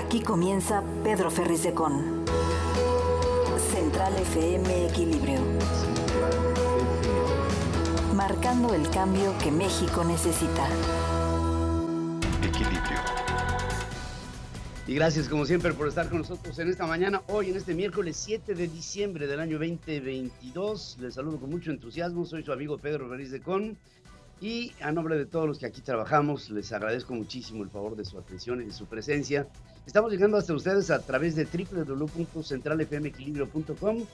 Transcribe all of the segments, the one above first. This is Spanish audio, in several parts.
Aquí comienza Pedro Ferriz de Con. Central FM Equilibrio. Marcando el cambio que México necesita. Equilibrio. Y gracias como siempre por estar con nosotros en esta mañana, hoy en este miércoles 7 de diciembre del año 2022. Les saludo con mucho entusiasmo, soy su amigo Pedro Ferriz de Con. Y a nombre de todos los que aquí trabajamos, les agradezco muchísimo el favor de su atención y de su presencia. Estamos llegando hasta ustedes a través de www.centralfmequilibrio.com,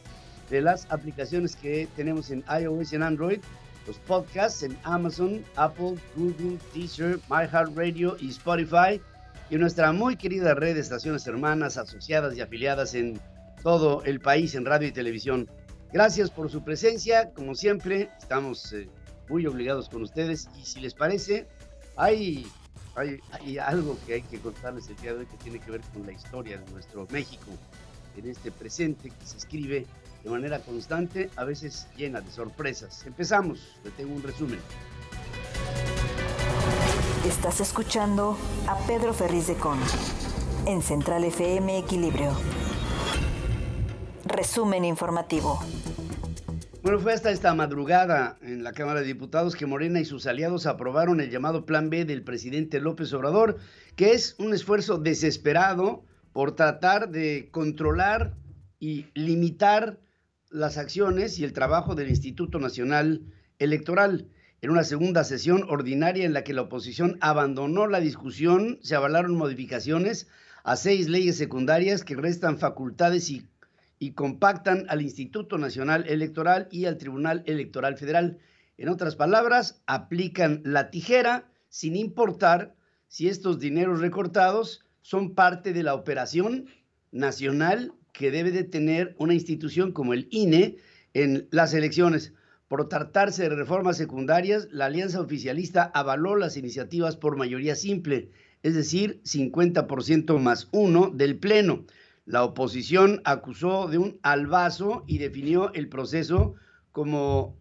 de las aplicaciones que tenemos en iOS y en Android, los podcasts en Amazon, Apple, Google, Deezer, iHeartRadio y Spotify, y nuestra muy querida red de estaciones hermanas, asociadas y afiliadas en todo el país en radio y televisión. Gracias por su presencia, como siempre, estamos muy obligados con ustedes, y si les parece, hay algo que hay que contarles el día de hoy que tiene que ver con la historia de nuestro México en este presente que se escribe de manera constante, a veces llena de sorpresas. Empezamos, les tengo un resumen. Estás escuchando a Pedro Ferriz de Con en Central FM Equilibrio. Resumen informativo. Bueno, fue hasta esta madrugada en la Cámara de Diputados que Morena y sus aliados aprobaron el llamado Plan B del presidente López Obrador, que es un esfuerzo desesperado por tratar de controlar y limitar las acciones y el trabajo del Instituto Nacional Electoral. En una segunda sesión ordinaria en la que la oposición abandonó la discusión, se avalaron modificaciones a 6 leyes secundarias que restan facultades y compactan al Instituto Nacional Electoral y al Tribunal Electoral Federal. En otras palabras, aplican la tijera sin importar si estos dineros recortados son parte de la operación nacional que debe de tener una institución como el INE en las elecciones. Por tratarse de reformas secundarias, la alianza oficialista avaló las iniciativas por mayoría simple, es decir, 50% más 1 del Pleno. La oposición acusó de un albazo y definió el proceso como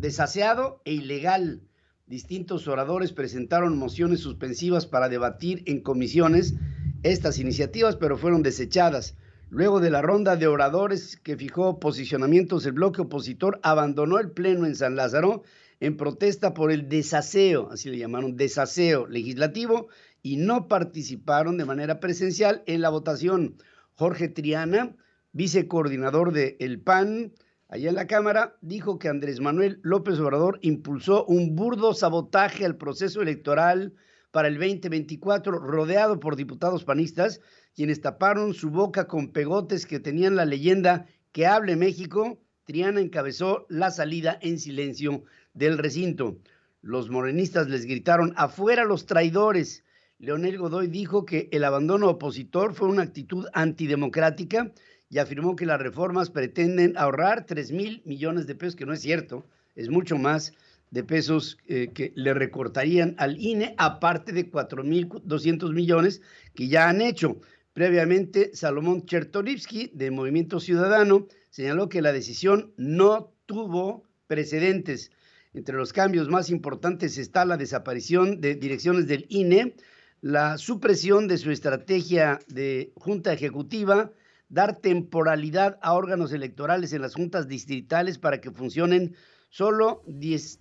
desaseado e ilegal. Distintos oradores presentaron mociones suspensivas para debatir en comisiones estas iniciativas, pero fueron desechadas. Luego de la ronda de oradores que fijó posicionamientos, el bloque opositor abandonó el pleno en San Lázaro en protesta por el desaseo, así le llamaron, desaseo legislativo, y no participaron de manera presencial en la votación. Jorge Triana, vicecoordinador del PAN, allá en la Cámara, dijo que Andrés Manuel López Obrador impulsó un burdo sabotaje al proceso electoral para el 2024, rodeado por diputados panistas, quienes taparon su boca con pegotes que tenían la leyenda "Que hable México". Triana encabezó la salida en silencio del recinto. Los morenistas les gritaron "afuera los traidores". Leonel Godoy dijo que el abandono opositor fue una actitud antidemocrática y afirmó que las reformas pretenden ahorrar 3,000 millones de pesos, que no es cierto, es mucho más de pesos que le recortarían al INE, aparte de 4,200 millones que ya han hecho. Previamente, Salomón Chertorivsky, de Movimiento Ciudadano, señaló que la decisión no tuvo precedentes. Entre los cambios más importantes está la desaparición de direcciones del INE, la supresión de su estrategia de junta ejecutiva, dar temporalidad a órganos electorales en las juntas distritales para que funcionen solo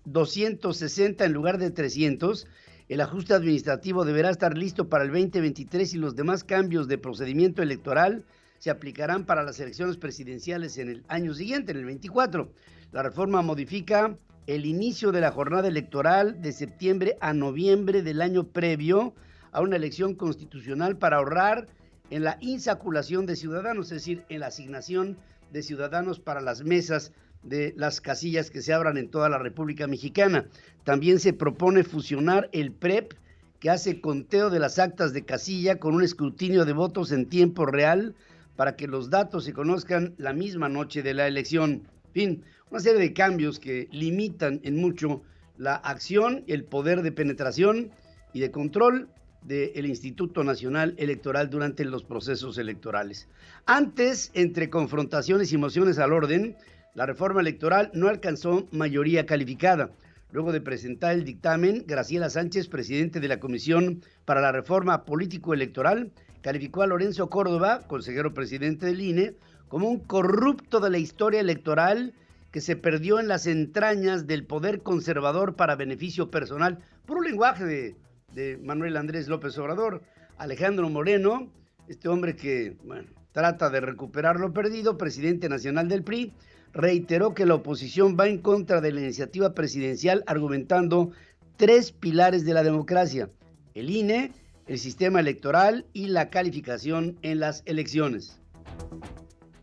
260 en lugar de 300. El ajuste administrativo deberá estar listo para el 2023 y los demás cambios de procedimiento electoral se aplicarán para las elecciones presidenciales en el año siguiente, en el 24. La reforma modifica el inicio de la jornada electoral de septiembre a noviembre del año previo a una elección constitucional para ahorrar en la insaculación de ciudadanos, es decir, en la asignación de ciudadanos para las mesas de las casillas que se abran en toda la República Mexicana. También se propone fusionar el PREP, que hace conteo de las actas de casilla, con un escrutinio de votos en tiempo real para que los datos se conozcan la misma noche de la elección. En fin, una serie de cambios que limitan en mucho la acción, el poder de penetración y de control del Instituto Nacional Electoral durante los procesos electorales. Antes, entre confrontaciones y mociones al orden, la reforma electoral no alcanzó mayoría calificada. Luego de presentar el dictamen, Graciela Sánchez, presidente de la Comisión para la Reforma Político-Electoral, calificó a Lorenzo Córdoba, consejero presidente del INE, como un corrupto de la historia electoral que se perdió en las entrañas del poder conservador para beneficio personal. Puro lenguaje de Manuel Andrés López Obrador. Alejandro Moreno, este hombre que, bueno, trata de recuperar lo perdido, presidente nacional del PRI, reiteró que la oposición va en contra de la iniciativa presidencial argumentando 3 pilares de la democracia: el INE, el sistema electoral y la calificación en las elecciones.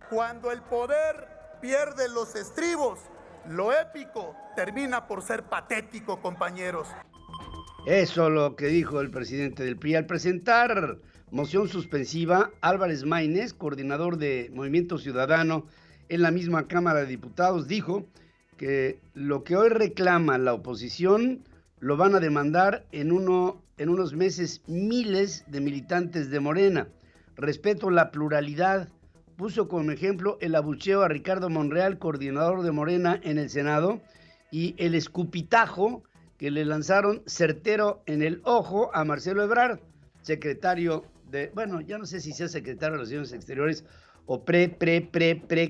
Cuando el poder pierde los estribos, lo épico termina por ser patético, compañeros. Eso lo que dijo el presidente del PRI al presentar moción suspensiva. Álvarez Maínez, coordinador de Movimiento Ciudadano en la misma Cámara de Diputados, dijo que lo que hoy reclama la oposición lo van a demandar en unos meses miles de militantes de Morena. Respeto la pluralidad. Puso como ejemplo el abucheo a Ricardo Monreal, coordinador de Morena en el Senado, y el escupitajo que le lanzaron certero en el ojo a Marcelo Ebrard, secretario de, bueno, ya no sé si sea secretario de Relaciones Exteriores o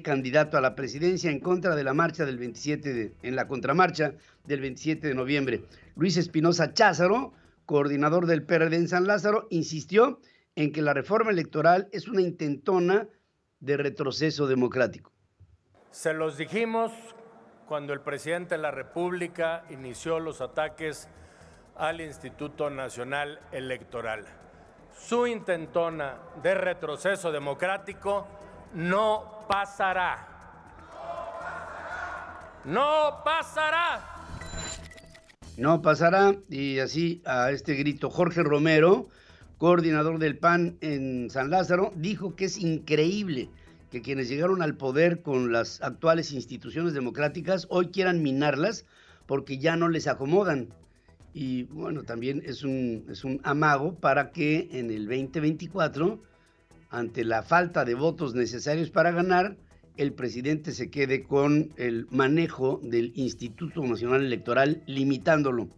candidato a la presidencia en contra de la marcha del 27 en la contramarcha del 27 de noviembre. Luis Espinosa Cházaro, coordinador del PRD en San Lázaro, insistió en que la reforma electoral es una intentona de retroceso democrático. Se los dijimos cuando el presidente de la República inició los ataques al Instituto Nacional Electoral. Su intentona de retroceso democrático no pasará. ¡No pasará! No pasará, y así a este grito Jorge Romero, coordinador del PAN en San Lázaro, dijo que es increíble que quienes llegaron al poder con las actuales instituciones democráticas hoy quieran minarlas porque ya no les acomodan. Y bueno, también es un amago para que en el 2024, ante la falta de votos necesarios para ganar, el presidente se quede con el manejo del Instituto Nacional Electoral, limitándolo.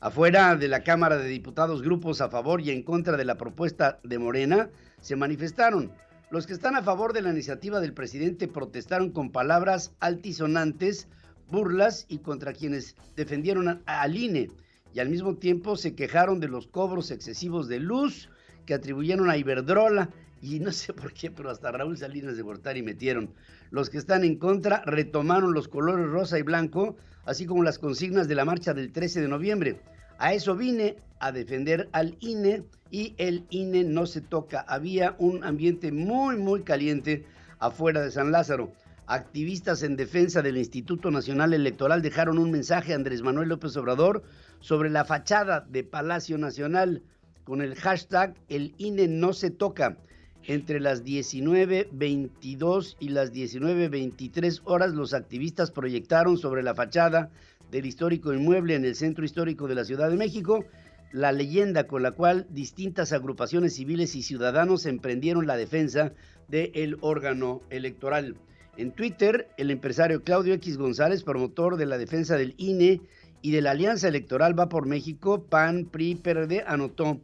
Afuera de la Cámara de Diputados, grupos a favor y en contra de la propuesta de Morena se manifestaron. Los que están a favor de la iniciativa del presidente protestaron con palabras altisonantes, burlas y contra quienes defendieron al INE, y al mismo tiempo se quejaron de los cobros excesivos de luz que atribuyeron a Iberdrola, y no sé por qué, pero hasta Raúl Salinas de Gortari metieron. Los que están en contra retomaron los colores rosa y blanco, así como las consignas de la marcha del 13 de noviembre. A eso vine, a defender al INE, y el INE no se toca. Había un ambiente muy, muy caliente afuera de San Lázaro. Activistas en defensa del Instituto Nacional Electoral dejaron un mensaje a Andrés Manuel López Obrador sobre la fachada de Palacio Nacional con el hashtag El INE no se toca. Entre las 19:22 y las 19:23 horas, los activistas proyectaron sobre la fachada del histórico inmueble en el Centro Histórico de la Ciudad de México la leyenda con la cual distintas agrupaciones civiles y ciudadanos emprendieron la defensa del órgano electoral. En Twitter, el empresario Claudio X González, promotor de la defensa del INE y de la Alianza Electoral Va por México, PAN, PRI, PRD, anotó: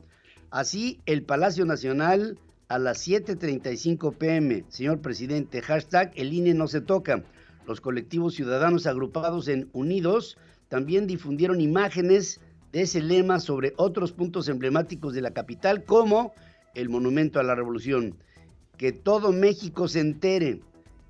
así el Palacio Nacional a las 7:35 p.m. Señor presidente, hashtag el INE no se toca. Los colectivos ciudadanos agrupados en Unidos también difundieron imágenes de ese lema sobre otros puntos emblemáticos de la capital, como el Monumento a la Revolución. Que todo México se entere,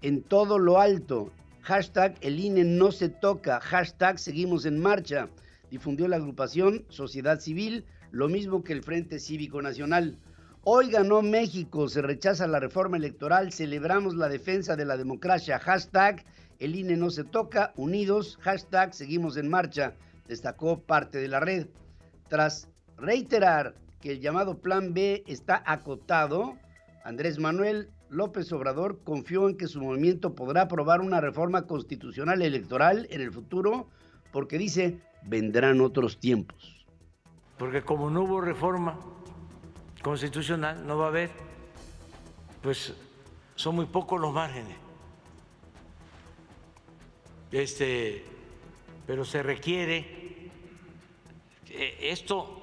en todo lo alto, hashtag el INE no se toca, hashtag seguimos en marcha. Difundió la agrupación Sociedad Civil, lo mismo que el Frente Cívico Nacional. Hoy ganó México, se rechaza la reforma electoral, celebramos la defensa de la democracia, hashtag el INE no se toca, unidos, hashtag seguimos en marcha, destacó parte de la red. Tras reiterar que el llamado Plan B está acotado, Andrés Manuel López Obrador confió en que su movimiento podrá aprobar una reforma constitucional electoral en el futuro, porque dice, vendrán otros tiempos. Porque como no hubo reforma constitucional, no va a haber, pues son muy pocos los márgenes. Pero se requiere, esto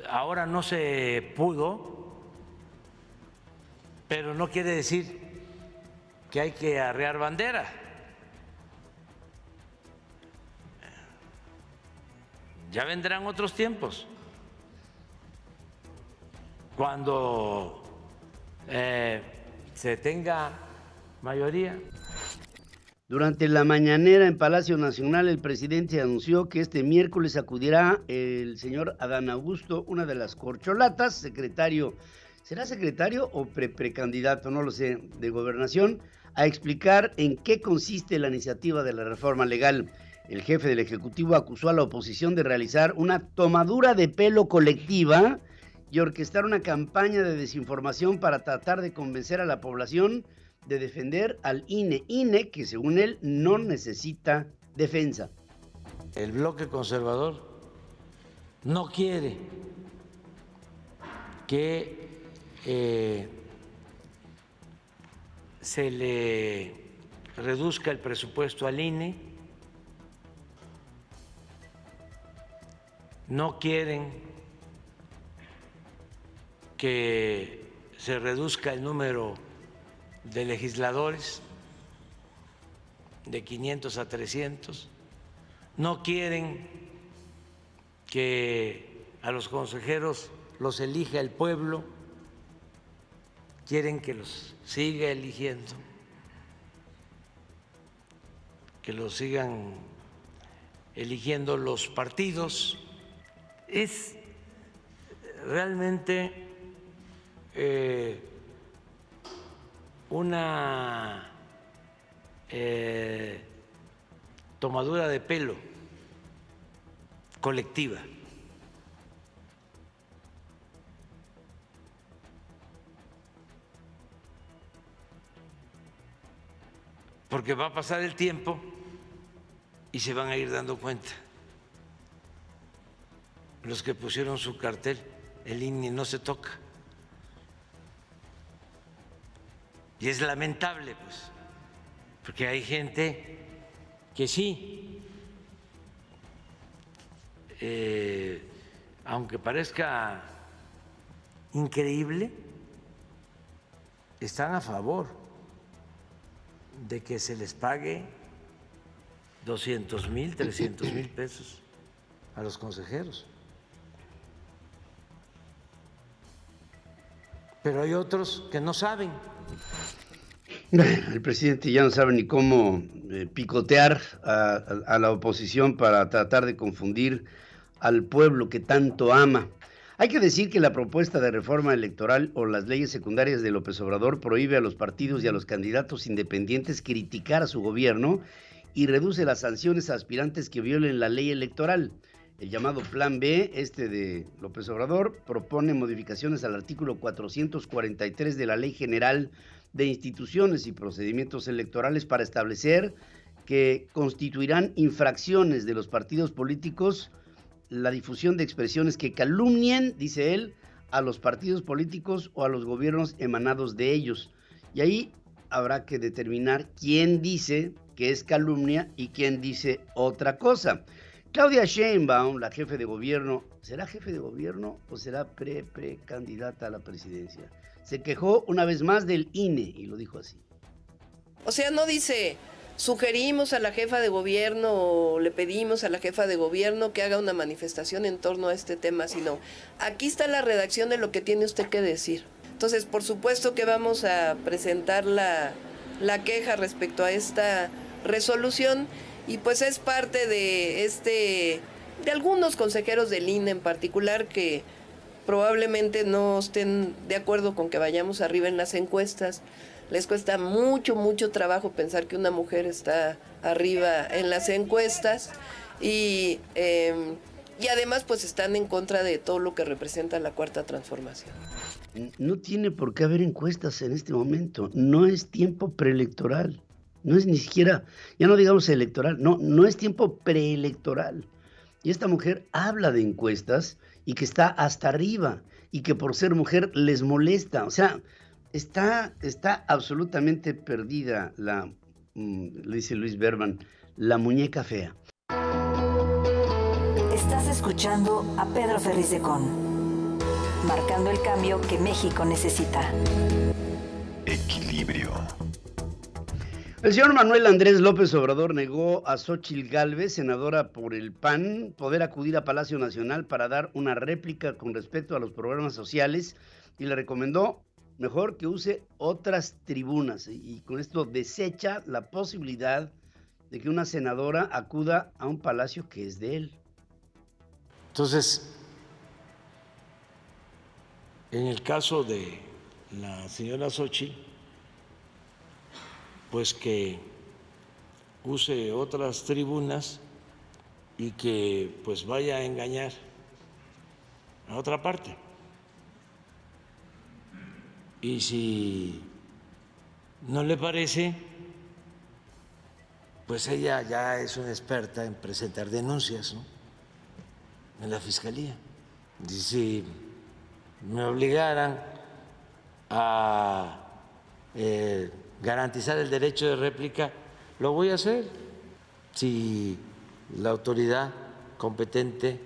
ahora no se pudo Pero no quiere decir que hay que arrear bandera. Ya vendrán otros tiempos, cuando se tenga mayoría. Durante la mañanera en Palacio Nacional, el presidente anunció que este miércoles acudirá el señor Adán Augusto, una de las corcholatas, secretario, ¿será secretario o precandidato? No lo sé, de Gobernación, a explicar en qué consiste la iniciativa de la reforma legal. El jefe del Ejecutivo acusó a la oposición de realizar una tomadura de pelo colectiva y orquestar una campaña de desinformación para tratar de convencer a la población de defender al INE, que según él no necesita defensa. El bloque conservador no quiere que se le reduzca el presupuesto al INE, no quieren que se reduzca el número de legisladores de 500 a 300, no quieren que a los consejeros los elija el pueblo, quieren que los siga eligiendo, que los sigan eligiendo los partidos. Es realmente una tomadura de pelo colectiva. Porque va a pasar el tiempo y se van a ir dando cuenta. Los que pusieron su cartel, el INE no se toca. Y es lamentable, pues, porque hay gente que sí, aunque parezca increíble, están a favor de que se les pague 200,000, 300,000 pesos a los consejeros. Pero hay otros que no saben. El presidente ya no sabe ni cómo picotear a la oposición para tratar de confundir al pueblo que tanto ama. Hay que decir que la propuesta de reforma electoral o las leyes secundarias de López Obrador prohíbe a los partidos y a los candidatos independientes criticar a su gobierno y reduce las sanciones a aspirantes que violen la ley electoral. El llamado Plan B, de López Obrador, propone modificaciones al artículo 443 de la Ley General de Instituciones y Procedimientos Electorales para establecer que constituirán infracciones de los partidos políticos la difusión de expresiones que calumnien, dice él, a los partidos políticos o a los gobiernos emanados de ellos. Y ahí habrá que determinar quién dice que es calumnia y quién dice otra cosa. Claudia Sheinbaum, la jefe de gobierno, ¿será jefe de gobierno o será precandidata a la presidencia? Se quejó una vez más del INE y lo dijo así. O sea, no dice, sugerimos a la jefa de gobierno o le pedimos a la jefa de gobierno que haga una manifestación en torno a este tema, sino aquí está la redacción de lo que tiene usted que decir. Entonces, por supuesto que vamos a presentar la queja respecto a esta resolución. Y pues es parte de algunos consejeros del INE en particular que probablemente no estén de acuerdo con que vayamos arriba en las encuestas. Les cuesta mucho trabajo pensar que una mujer está arriba en las encuestas y además pues están en contra de todo lo que representa la Cuarta Transformación. No tiene por qué haber encuestas en este momento, no es tiempo preelectoral. No es ni siquiera, ya no digamos electoral, no es tiempo preelectoral. Y esta mujer habla de encuestas y que está hasta arriba y que por ser mujer les molesta. O sea, está absolutamente perdida le dice Luis Berman, la muñeca fea. Estás escuchando a Pedro Ferriz de Con, marcando el cambio que México necesita. equilibrio. El señor Manuel Andrés López Obrador negó a Xóchitl Gálvez, senadora por el PAN, poder acudir a Palacio Nacional para dar una réplica con respecto a los programas sociales y le recomendó mejor que use otras tribunas y con esto desecha la posibilidad de que una senadora acuda a un palacio que es de él. Entonces, en el caso de la señora Xóchitl, pues que use otras tribunas y que pues vaya a engañar a otra parte. Y si no le parece, pues ella ya es una experta en presentar denuncias, ¿no?, en la Fiscalía. Y si me obligaran a garantizar el derecho de réplica, lo voy a hacer. Si la autoridad competente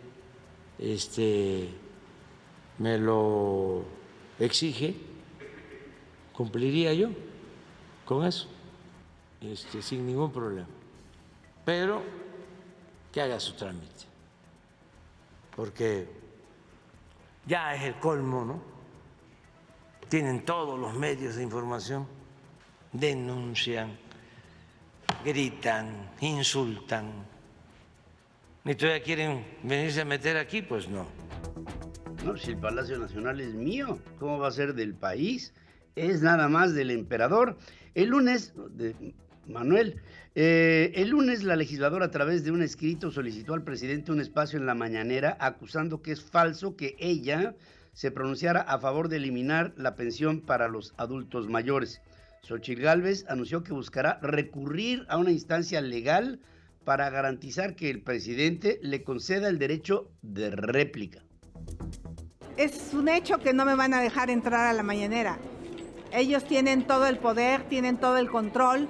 me lo exige, cumpliría yo con eso, sin ningún problema. Pero que haga su trámite, porque ya es el colmo, ¿no? Tienen todos los medios de información, denuncian, gritan, insultan, y todavía quieren venirse a meter aquí, pues no. No, si el Palacio Nacional es mío, ¿cómo va a ser del país? Es nada más del emperador. El lunes, el lunes la legisladora a través de un escrito solicitó al presidente un espacio en la mañanera acusando que es falso que ella se pronunciara a favor de eliminar la pensión para los adultos mayores. Xóchitl Gálvez anunció que buscará recurrir a una instancia legal para garantizar que el presidente le conceda el derecho de réplica. Es un hecho que no me van a dejar entrar a la mañanera. Ellos tienen todo el poder, tienen todo el control,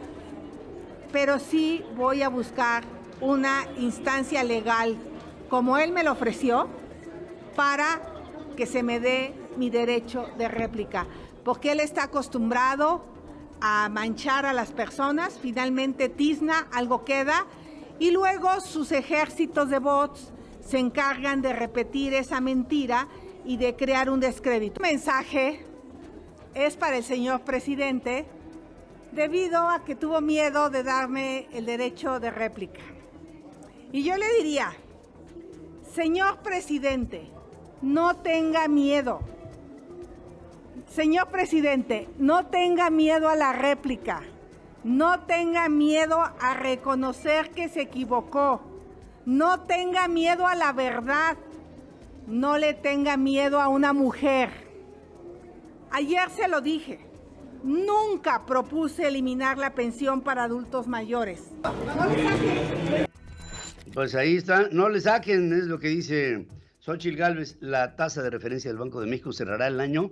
pero sí voy a buscar una instancia legal, como él me lo ofreció, para que se me dé mi derecho de réplica, porque él está acostumbrado a manchar a las personas, finalmente tizna, algo queda, y luego sus ejércitos de bots se encargan de repetir esa mentira y de crear un descrédito. El mensaje es para el señor presidente, debido a que tuvo miedo de darme el derecho de réplica. Y yo le diría, señor presidente, no tenga miedo. Señor presidente, no tenga miedo a la réplica. No tenga miedo a reconocer que se equivocó. No tenga miedo a la verdad. No le tenga miedo a una mujer. Ayer se lo dije. Nunca propuse eliminar la pensión para adultos mayores. No le saquen. Pues ahí está, no le saquen, es lo que dice Xóchitl Gálvez. La tasa de referencia del Banco de México cerrará el año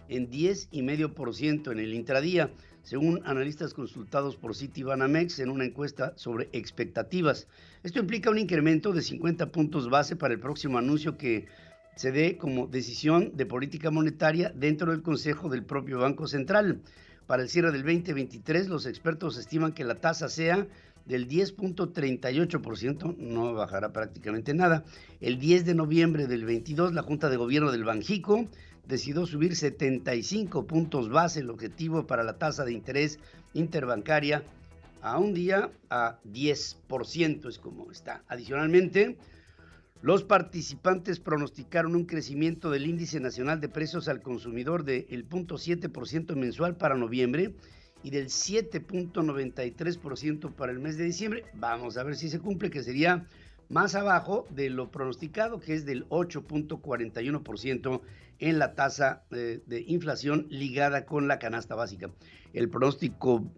en 10,5% en el intradía, según analistas consultados por Citibanamex en una encuesta sobre expectativas. Esto implica un incremento de 50 puntos base para el próximo anuncio que se dé como decisión de política monetaria dentro del Consejo del propio Banco Central. Para el cierre del 2023, los expertos estiman que la tasa sea del 10,38%, no bajará prácticamente nada. El 10 de noviembre del 22, la Junta de Gobierno del Banjico decidió subir 75 puntos base, el objetivo para la tasa de interés interbancaria a un día a 10%, es como está. Adicionalmente, los participantes pronosticaron un crecimiento del índice nacional de precios al consumidor del 0.7% mensual para noviembre y del 7.93% para el mes de diciembre. Vamos a ver si se cumple, que sería más abajo de lo pronosticado, que es del 8.41% en la tasa de inflación ligada con la canasta básica. El pronóstico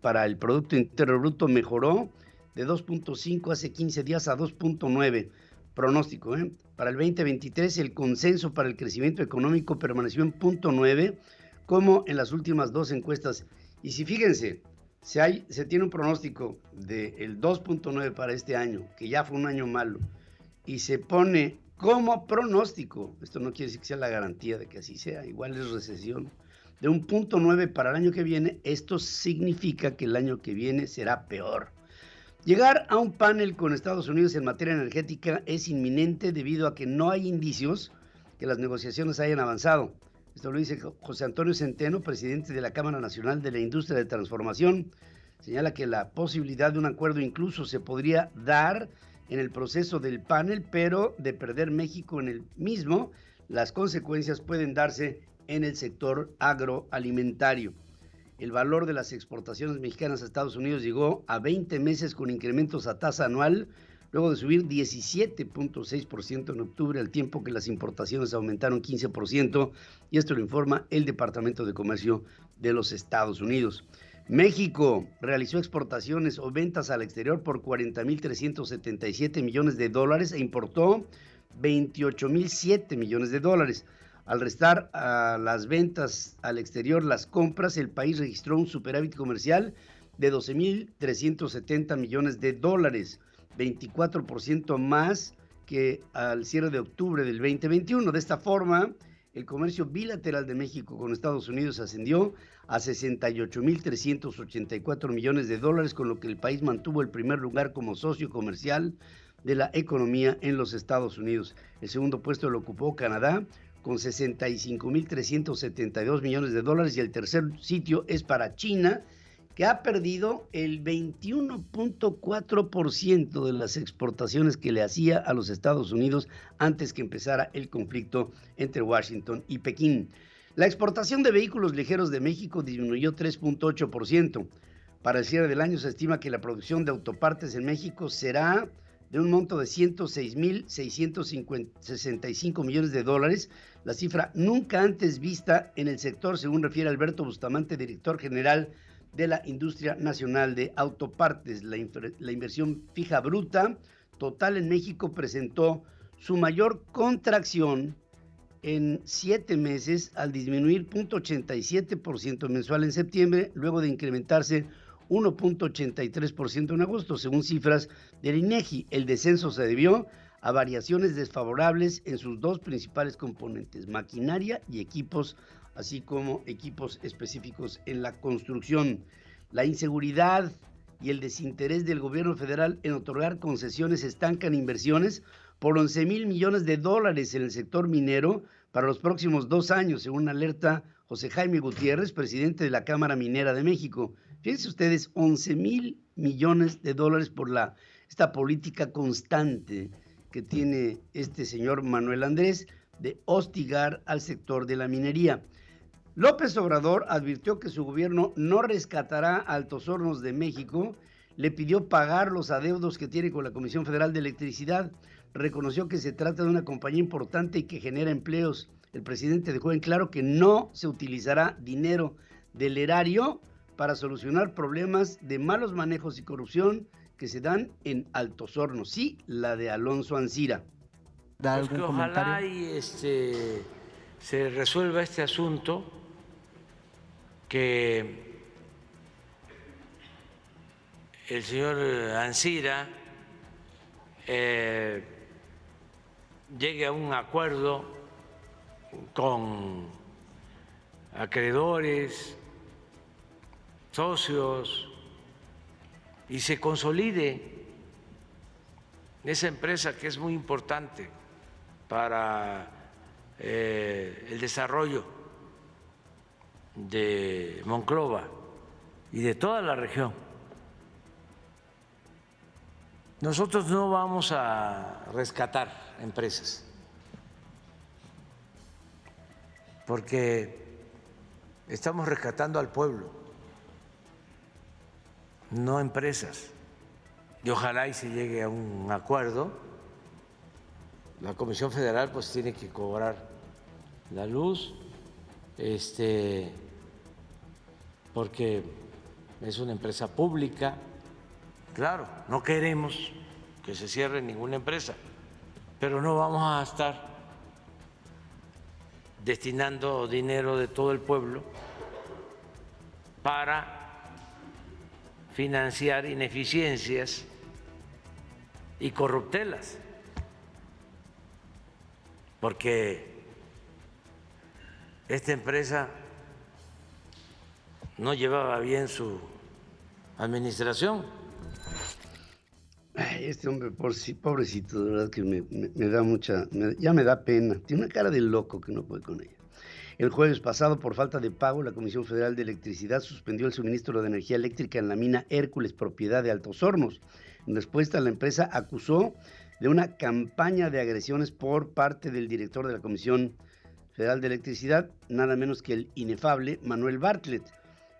para el Producto Interno Bruto mejoró de 2.5 hace 15 días a 2.9. Pronóstico, Para el 2023 el consenso para el crecimiento económico permaneció en 0.9, como en las últimas dos encuestas. Y si fíjense, se tiene un pronóstico del 2.9 para este año, que ya fue un año malo, y se pone como pronóstico, esto no quiere decir que sea la garantía de que así sea, igual es recesión, de 1.9 para el año que viene, esto significa que el año que viene será peor. Llegar a un panel con Estados Unidos en materia energética es inminente debido a que no hay indicios que las negociaciones hayan avanzado. Esto lo dice José Antonio Centeno, presidente de la Cámara Nacional de la Industria de Transformación. Señala que la posibilidad de un acuerdo incluso se podría dar en el proceso del panel, pero de perder México en el mismo, las consecuencias pueden darse en el sector agroalimentario. El valor de las exportaciones mexicanas a Estados Unidos llegó a 20 meses con incrementos a tasa anual, luego de subir 17.6% en octubre, al tiempo que las importaciones aumentaron 15%, y esto lo informa el Departamento de Comercio de los Estados Unidos. México realizó exportaciones o ventas al exterior por 40.377 millones de dólares e importó 28.007 millones de dólares. Al restar a las ventas al exterior las compras, el país registró un superávit comercial de 12.370 millones de dólares, 24% más que al cierre de octubre del 2021. De esta forma, el comercio bilateral de México con Estados Unidos ascendió a 68.384 millones de dólares, con lo que el país mantuvo el primer lugar como socio comercial de la economía en los Estados Unidos. El segundo puesto lo ocupó Canadá, con 65.372 millones de dólares, y el tercer sitio es para China, que ha perdido el 21.4% de las exportaciones que le hacía a los Estados Unidos antes que empezara el conflicto entre Washington y Pekín. La exportación de vehículos ligeros de México disminuyó 3.8%. Para el cierre del año se estima que la producción de autopartes en México será de un monto de 106.665 millones de dólares, la cifra nunca antes vista en el sector, según refiere Alberto Bustamante, director general de la Industria Nacional de Autopartes. La inversión fija bruta total en México presentó su mayor contracción en 7 meses, al disminuir 0.87% mensual en septiembre, luego de incrementarse 1.83% en agosto, según cifras del INEGI. El descenso se debió a variaciones desfavorables en sus dos principales componentes, maquinaria y equipos, así como equipos específicos en la construcción. La inseguridad y el desinterés del gobierno federal en otorgar concesiones estancan inversiones por 11,000 millones de dólares en el sector minero para los próximos 2 años, según alerta José Jaime Gutiérrez, presidente de la Cámara Minera de México. Fíjense ustedes, 11,000 millones de dólares por esta política constante que tiene este señor Manuel Andrés de hostigar al sector de la minería. López Obrador advirtió que su gobierno no rescatará a Altos Hornos de México, le pidió pagar los adeudos que tiene con la Comisión Federal de Electricidad, reconoció que se trata de una compañía importante y que genera empleos. El presidente dejó en claro que no se utilizará dinero del erario para solucionar problemas de malos manejos y corrupción que se dan en Altos Hornos. Sí, la de Alonso Ancira. ¿Da algún comentario? Ojalá y se resuelva este asunto, que el señor Ancira llegue a un acuerdo con acreedores, socios, y se consolide esa empresa que es muy importante para el desarrollo de Monclova y de toda la región. Nosotros no vamos a rescatar empresas, porque estamos rescatando al pueblo, no empresas. Y ojalá y se llegue a un acuerdo. La Comisión Federal pues tiene que cobrar la luz, porque es una empresa pública. Claro, no queremos que se cierre ninguna empresa, pero no vamos a estar destinando dinero de todo el pueblo para financiar ineficiencias y corruptelas. porque esta empresa no llevaba bien su administración. Ay, este hombre, pobrecito, de verdad que me da ya me da pena. Tiene una cara de loco que no puede con ella. El jueves pasado, por falta de pago, la Comisión Federal de Electricidad suspendió el suministro de energía eléctrica en la mina Hércules, propiedad de Altos Hornos. En respuesta, la empresa acusó de una campaña de agresiones por parte del director de la Comisión Federal de Electricidad, nada menos que el inefable Manuel Bartlett.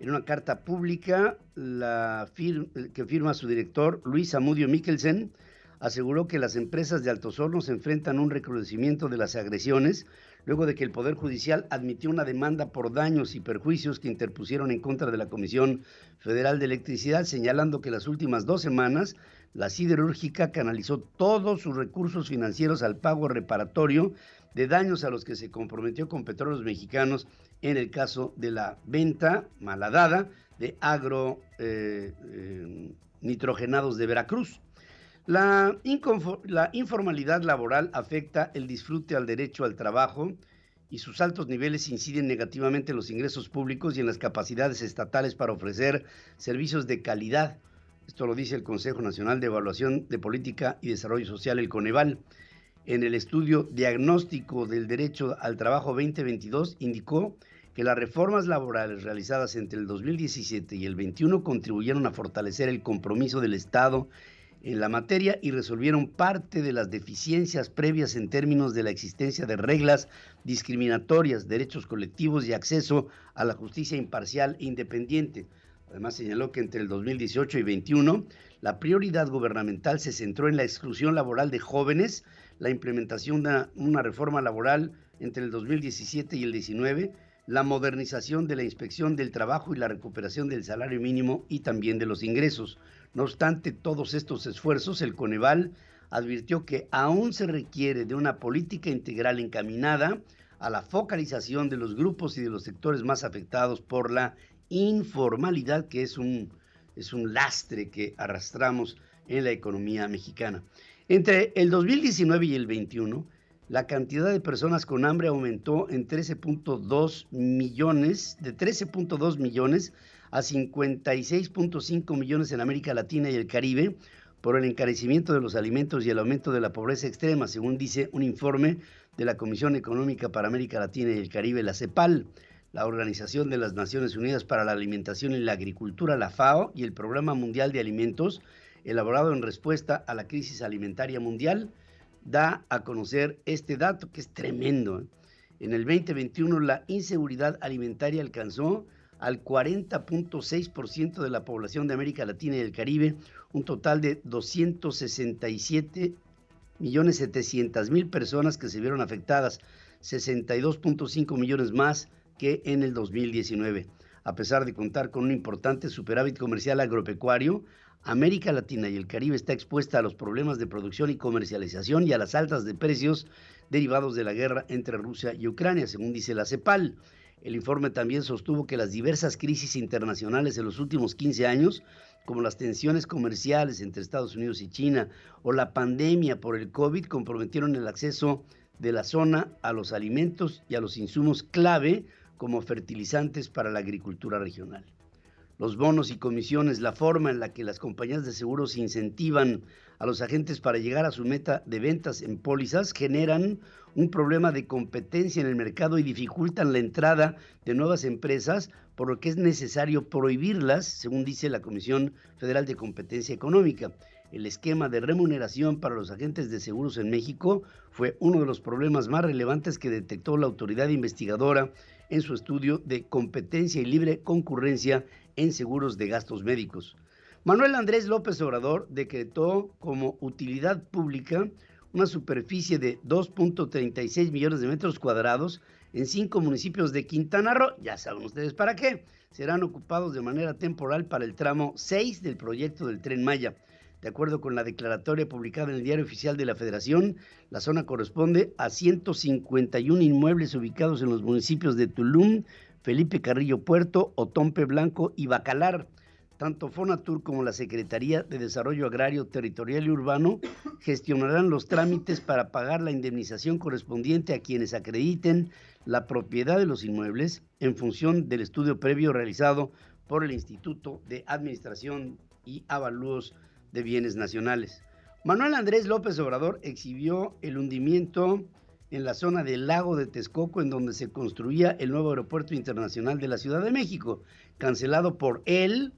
En una carta pública que firma su director, Luis Amudio Mikkelsen, aseguró que las empresas de Altos Hornos enfrentan un recrudecimiento de las agresiones luego de que el Poder Judicial admitió una demanda por daños y perjuicios que interpusieron en contra de la Comisión Federal de Electricidad, señalando que las últimas 2 semanas la siderúrgica canalizó todos sus recursos financieros al pago reparatorio de daños a los que se comprometió con Petróleos Mexicanos en el caso de la venta malhadada de nitrogenados de Veracruz. La informalidad laboral afecta el disfrute al derecho al trabajo y sus altos niveles inciden negativamente en los ingresos públicos y en las capacidades estatales para ofrecer servicios de calidad. Esto lo dice el Consejo Nacional de Evaluación de Política y Desarrollo Social, el Coneval. En el estudio Diagnóstico del Derecho al Trabajo 2022 indicó que las reformas laborales realizadas entre el 2017 y el 2021 contribuyeron a fortalecer el compromiso del Estado en la materia y resolvieron parte de las deficiencias previas en términos de la existencia de reglas discriminatorias, derechos colectivos y acceso a la justicia imparcial e independiente. Además, señaló que entre el 2018 y 2021, la prioridad gubernamental se centró en la exclusión laboral de jóvenes, la implementación de una reforma laboral entre el 2017 y el 2019, la modernización de la inspección del trabajo y la recuperación del salario mínimo y también de los ingresos. No obstante todos estos esfuerzos, el Coneval advirtió que aún se requiere de una política integral encaminada a la focalización de los grupos y de los sectores más afectados por la informalidad, que es un lastre que arrastramos en la economía mexicana. Entre el 2019 y el 21, la cantidad de personas con hambre aumentó en 13.2 millones, de 13.2 millones a 56.5 millones en América Latina y el Caribe, por el encarecimiento de los alimentos y el aumento de la pobreza extrema, según dice un informe de la Comisión Económica para América Latina y el Caribe, la CEPAL, la Organización de las Naciones Unidas para la Alimentación y la Agricultura, la FAO, y el Programa Mundial de Alimentos, elaborado en respuesta a la crisis alimentaria mundial, da a conocer este dato que es tremendo. En el 2021 la inseguridad alimentaria alcanzó al 40.6% de la población de América Latina y el Caribe, un total de 267.700.000 personas que se vieron afectadas, 62.5 millones más que en el 2019. A pesar de contar con un importante superávit comercial agropecuario, América Latina y el Caribe está expuesta a los problemas de producción y comercialización y a las altas de precios derivados de la guerra entre Rusia y Ucrania, según dice la CEPAL. El informe también sostuvo que las diversas crisis internacionales en los últimos 15 años, como las tensiones comerciales entre Estados Unidos y China o la pandemia por el COVID, comprometieron el acceso de la zona a los alimentos y a los insumos clave como fertilizantes para la agricultura regional. Los bonos y comisiones, la forma en la que las compañías de seguros incentivan a los agentes para llegar a su meta de ventas en pólizas generan un problema de competencia en el mercado y dificultan la entrada de nuevas empresas, por lo que es necesario prohibirlas, según dice la Comisión Federal de Competencia Económica. El esquema de remuneración para los agentes de seguros en México fue uno de los problemas más relevantes que detectó la autoridad investigadora en su estudio de competencia y libre concurrencia en seguros de gastos médicos. Manuel Andrés López Obrador decretó como utilidad pública una superficie de 2.36 millones de metros cuadrados en 5 municipios de Quintana Roo. Ya saben ustedes para qué. Serán ocupados de manera temporal para el tramo 6 del proyecto del Tren Maya. De acuerdo con la declaratoria publicada en el Diario Oficial de la Federación, la zona corresponde a 151 inmuebles ubicados en los municipios de Tulum, Felipe Carrillo Puerto, Otompe Blanco y Bacalar. tanto Fonatur como la Secretaría de Desarrollo Agrario, Territorial y Urbano gestionarán los trámites para pagar la indemnización correspondiente a quienes acrediten la propiedad de los inmuebles en función del estudio previo realizado por el Instituto de Administración y Avalúos de Bienes Nacionales. Manuel Andrés López Obrador exhibió el hundimiento en la zona del lago de Texcoco, en donde se construía el nuevo aeropuerto internacional de la Ciudad de México, cancelado por el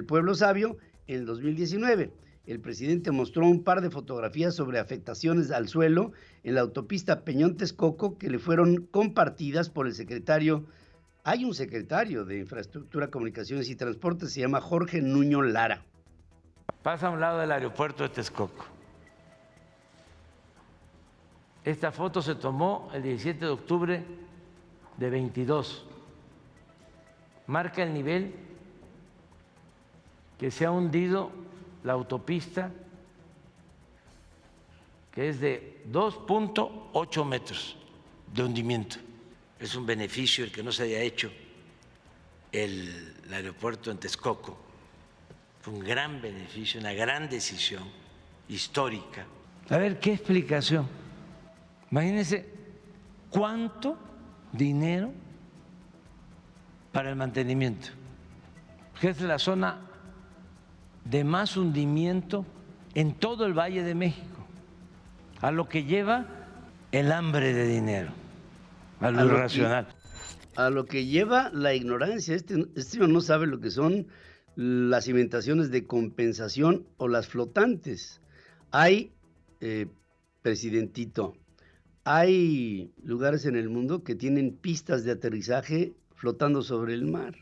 Pueblo Sabio en 2019. El presidente mostró un par de fotografías sobre afectaciones al suelo en la autopista Peñón-Texcoco que le fueron compartidas por el secretario. Hay un secretario de Infraestructura, Comunicaciones y Transportes, se llama Jorge Nuño Lara. Pasa a un lado del aeropuerto de Texcoco. Esta foto se tomó el 17 de octubre de 22. Marca el nivel que se ha hundido la autopista, que es de 2.8 metros de hundimiento. Es un beneficio el que no se haya hecho el aeropuerto en Texcoco. Fue un gran beneficio, una gran decisión histórica. A ver, ¿qué explicación? Imagínense cuánto dinero para el mantenimiento, que es la zona de más hundimiento en todo el Valle de México, a lo que lleva el hambre de dinero, a lo irracional. A lo que lleva la ignorancia. Este no sabe lo que son las cimentaciones de compensación o las flotantes. Hay, presidentito, hay lugares en el mundo que tienen pistas de aterrizaje flotando sobre el mar.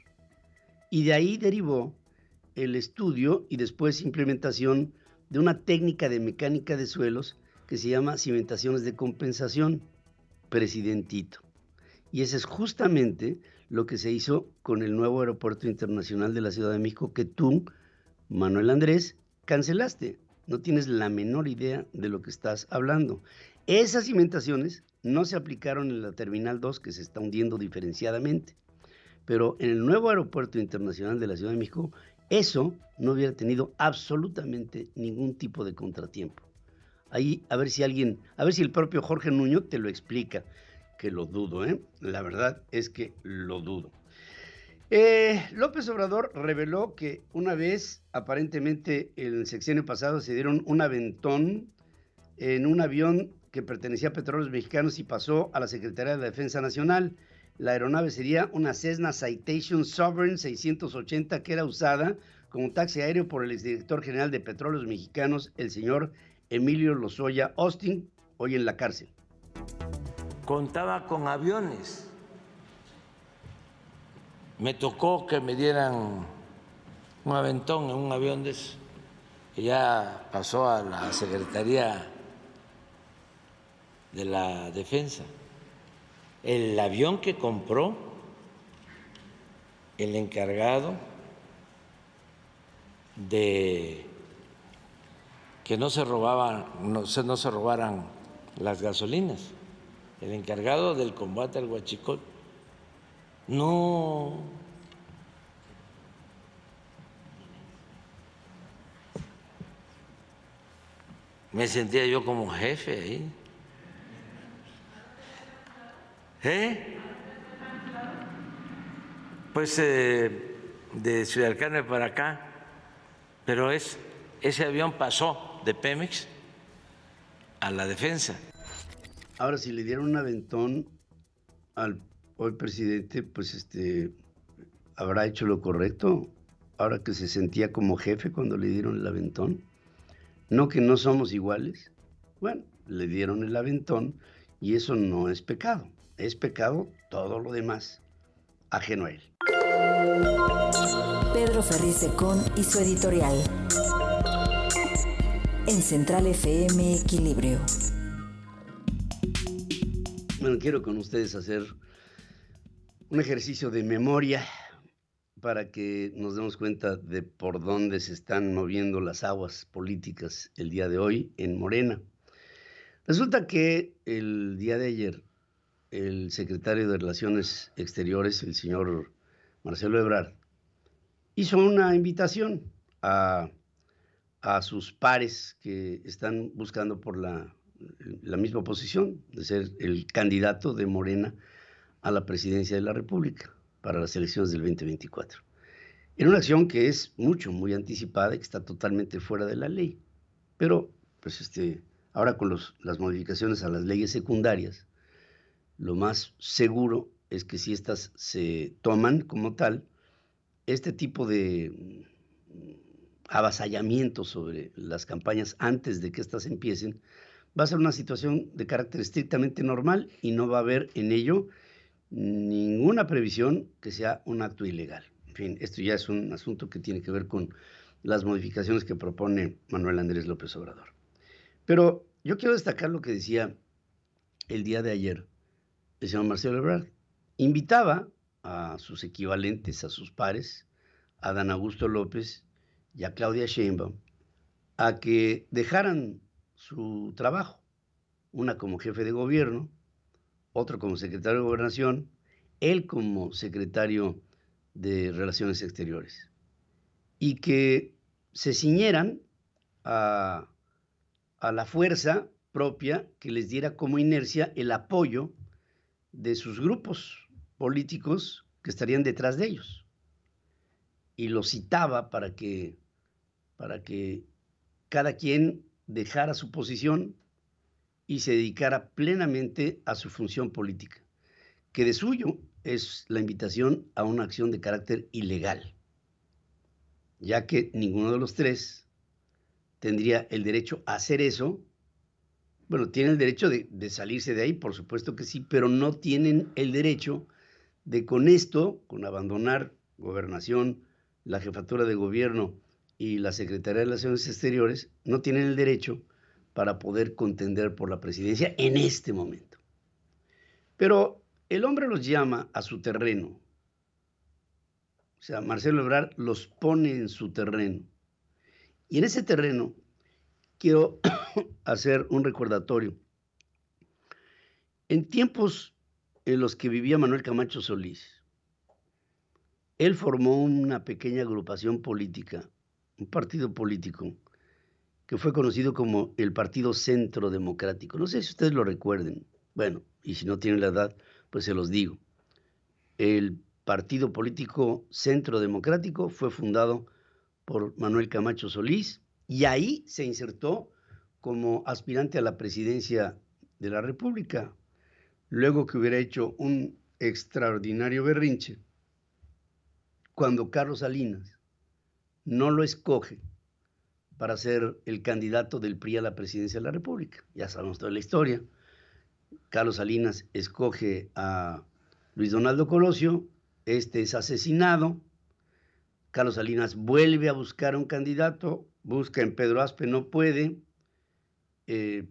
Y de ahí derivó el estudio y después implementación de una técnica de mecánica de suelos que se llama cimentaciones de compensación, presidentito. Y ese es justamente lo que se hizo con el nuevo aeropuerto internacional de la Ciudad de México que tú, Manuel Andrés, cancelaste. No tienes la menor idea de lo que estás hablando. Esas cimentaciones no se aplicaron en la Terminal 2, que se está hundiendo diferenciadamente. Pero en el nuevo aeropuerto internacional de la Ciudad de México, eso no hubiera tenido absolutamente ningún tipo de contratiempo. Ahí, a ver si el propio Jorge Nuño te lo explica, que lo dudo, ¿eh? La verdad es que lo dudo. López Obrador reveló que una vez, aparentemente en el sexenio pasado, se dieron un aventón en un avión que pertenecía a Petróleos Mexicanos y pasó a la Secretaría de la Defensa Nacional. La aeronave sería una Cessna Citation Sovereign 680 que era usada como taxi aéreo por el exdirector general de Petróleos Mexicanos, el señor Emilio Lozoya Austin, hoy en la cárcel. Contaba con aviones. Me tocó que me dieran un aventón en un avión de eso, que ya pasó a la Secretaría de la Defensa. El avión que compró el encargado de que no se robaran las gasolinas, el encargado del combate al huachicol, no me sentía yo como jefe ahí. Pues de Ciudad del Carmen para acá, pero ese avión pasó de Pemex a la Defensa. Ahora, si le dieron un aventón al hoy presidente, pues habrá hecho lo correcto, ahora que se sentía como jefe cuando le dieron el aventón. No que no somos iguales. Bueno, le dieron el aventón y eso no es pecado. Es pecado todo lo demás, ajeno a él. Pedro Ferriz de Con y su editorial. En Central FM Equilibrio. Bueno, quiero con ustedes hacer un ejercicio de memoria para que nos demos cuenta de por dónde se están moviendo las aguas políticas el día de hoy en Morena. Resulta que el día de ayer, el secretario de Relaciones Exteriores, el señor Marcelo Ebrard, hizo una invitación a sus pares que están buscando por la misma posición de ser el candidato de Morena a la presidencia de la República para las elecciones del 2024. En una acción que es muy anticipada y que está totalmente fuera de la ley. Pero, pues, ahora con las modificaciones a las leyes secundarias, lo más seguro es que si estas se toman como tal, este tipo de avasallamiento sobre las campañas antes de que éstas empiecen, va a ser una situación de carácter estrictamente normal y no va a haber en ello ninguna previsión que sea un acto ilegal. En fin, esto ya es un asunto que tiene que ver con las modificaciones que propone Manuel Andrés López Obrador. Pero yo quiero destacar lo que decía el día de ayer el señor Marcelo Ebrard. Invitaba a sus equivalentes, a sus pares, a Adán Augusto López y a Claudia Sheinbaum, a que dejaran su trabajo, una como jefe de gobierno, otro como secretario de Gobernación, él como secretario de Relaciones Exteriores, y que se ciñeran a la fuerza propia que les diera como inercia el apoyo de sus grupos políticos que estarían detrás de ellos. Y lo citaba para que cada quien dejara su posición y se dedicara plenamente a su función política, que de suyo es la invitación a una acción de carácter ilegal, ya que ninguno de los tres tendría el derecho a hacer eso. Bueno, tienen el derecho de salirse de ahí, por supuesto que sí, pero no tienen el derecho de con abandonar Gobernación, la Jefatura de Gobierno y la Secretaría de Relaciones Exteriores, no tienen el derecho para poder contender por la presidencia en este momento. Pero el hombre los llama a su terreno. O sea, Marcelo Ebrard los pone en su terreno. Y en ese terreno quiero hacer un recordatorio. En tiempos en los que vivía Manuel Camacho Solís, él formó una pequeña agrupación política, un partido político, que fue conocido como el Partido Centro Democrático. No sé si ustedes lo recuerden. Bueno, y si no tienen la edad, pues se los digo. El Partido Político Centro Democrático fue fundado por Manuel Camacho Solís y ahí se insertó como aspirante a la presidencia de la República, luego que hubiera hecho un extraordinario berrinche cuando Carlos Salinas no lo escoge para ser el candidato del PRI a la presidencia de la República. Ya sabemos toda la historia. Carlos Salinas escoge a Luis Donaldo Colosio, este es asesinado. Carlos Salinas vuelve a buscar un candidato, busca en Pedro Aspe, no puede,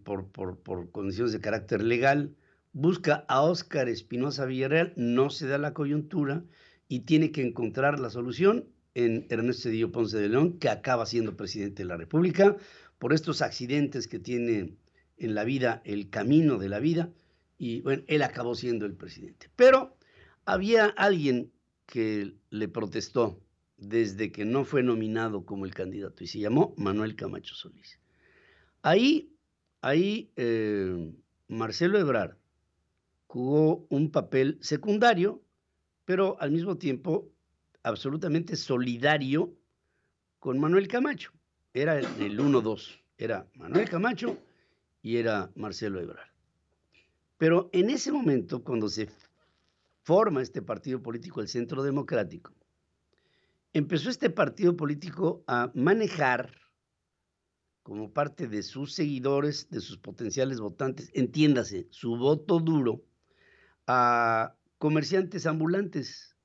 por condiciones de carácter legal, busca a Óscar Espinosa Villarreal, no se da la coyuntura y tiene que encontrar la solución en Ernesto Zedillo Ponce de León, que acaba siendo presidente de la República, por estos accidentes que tiene en la vida, el camino de la vida, y bueno, él acabó siendo el presidente. Pero había alguien que le protestó desde que no fue nominado como el candidato y se llamó Manuel Camacho Solís. Ahí Marcelo Ebrard jugó un papel secundario, pero al mismo tiempo absolutamente solidario con Manuel Camacho. Era el 1-2, era Manuel Camacho y era Marcelo Ebrard. Pero en ese momento, cuando se forma este partido político, el Centro Democrático, empezó este partido político a manejar como parte de sus seguidores, de sus potenciales votantes, entiéndase, su voto duro, a comerciantes ambulantes,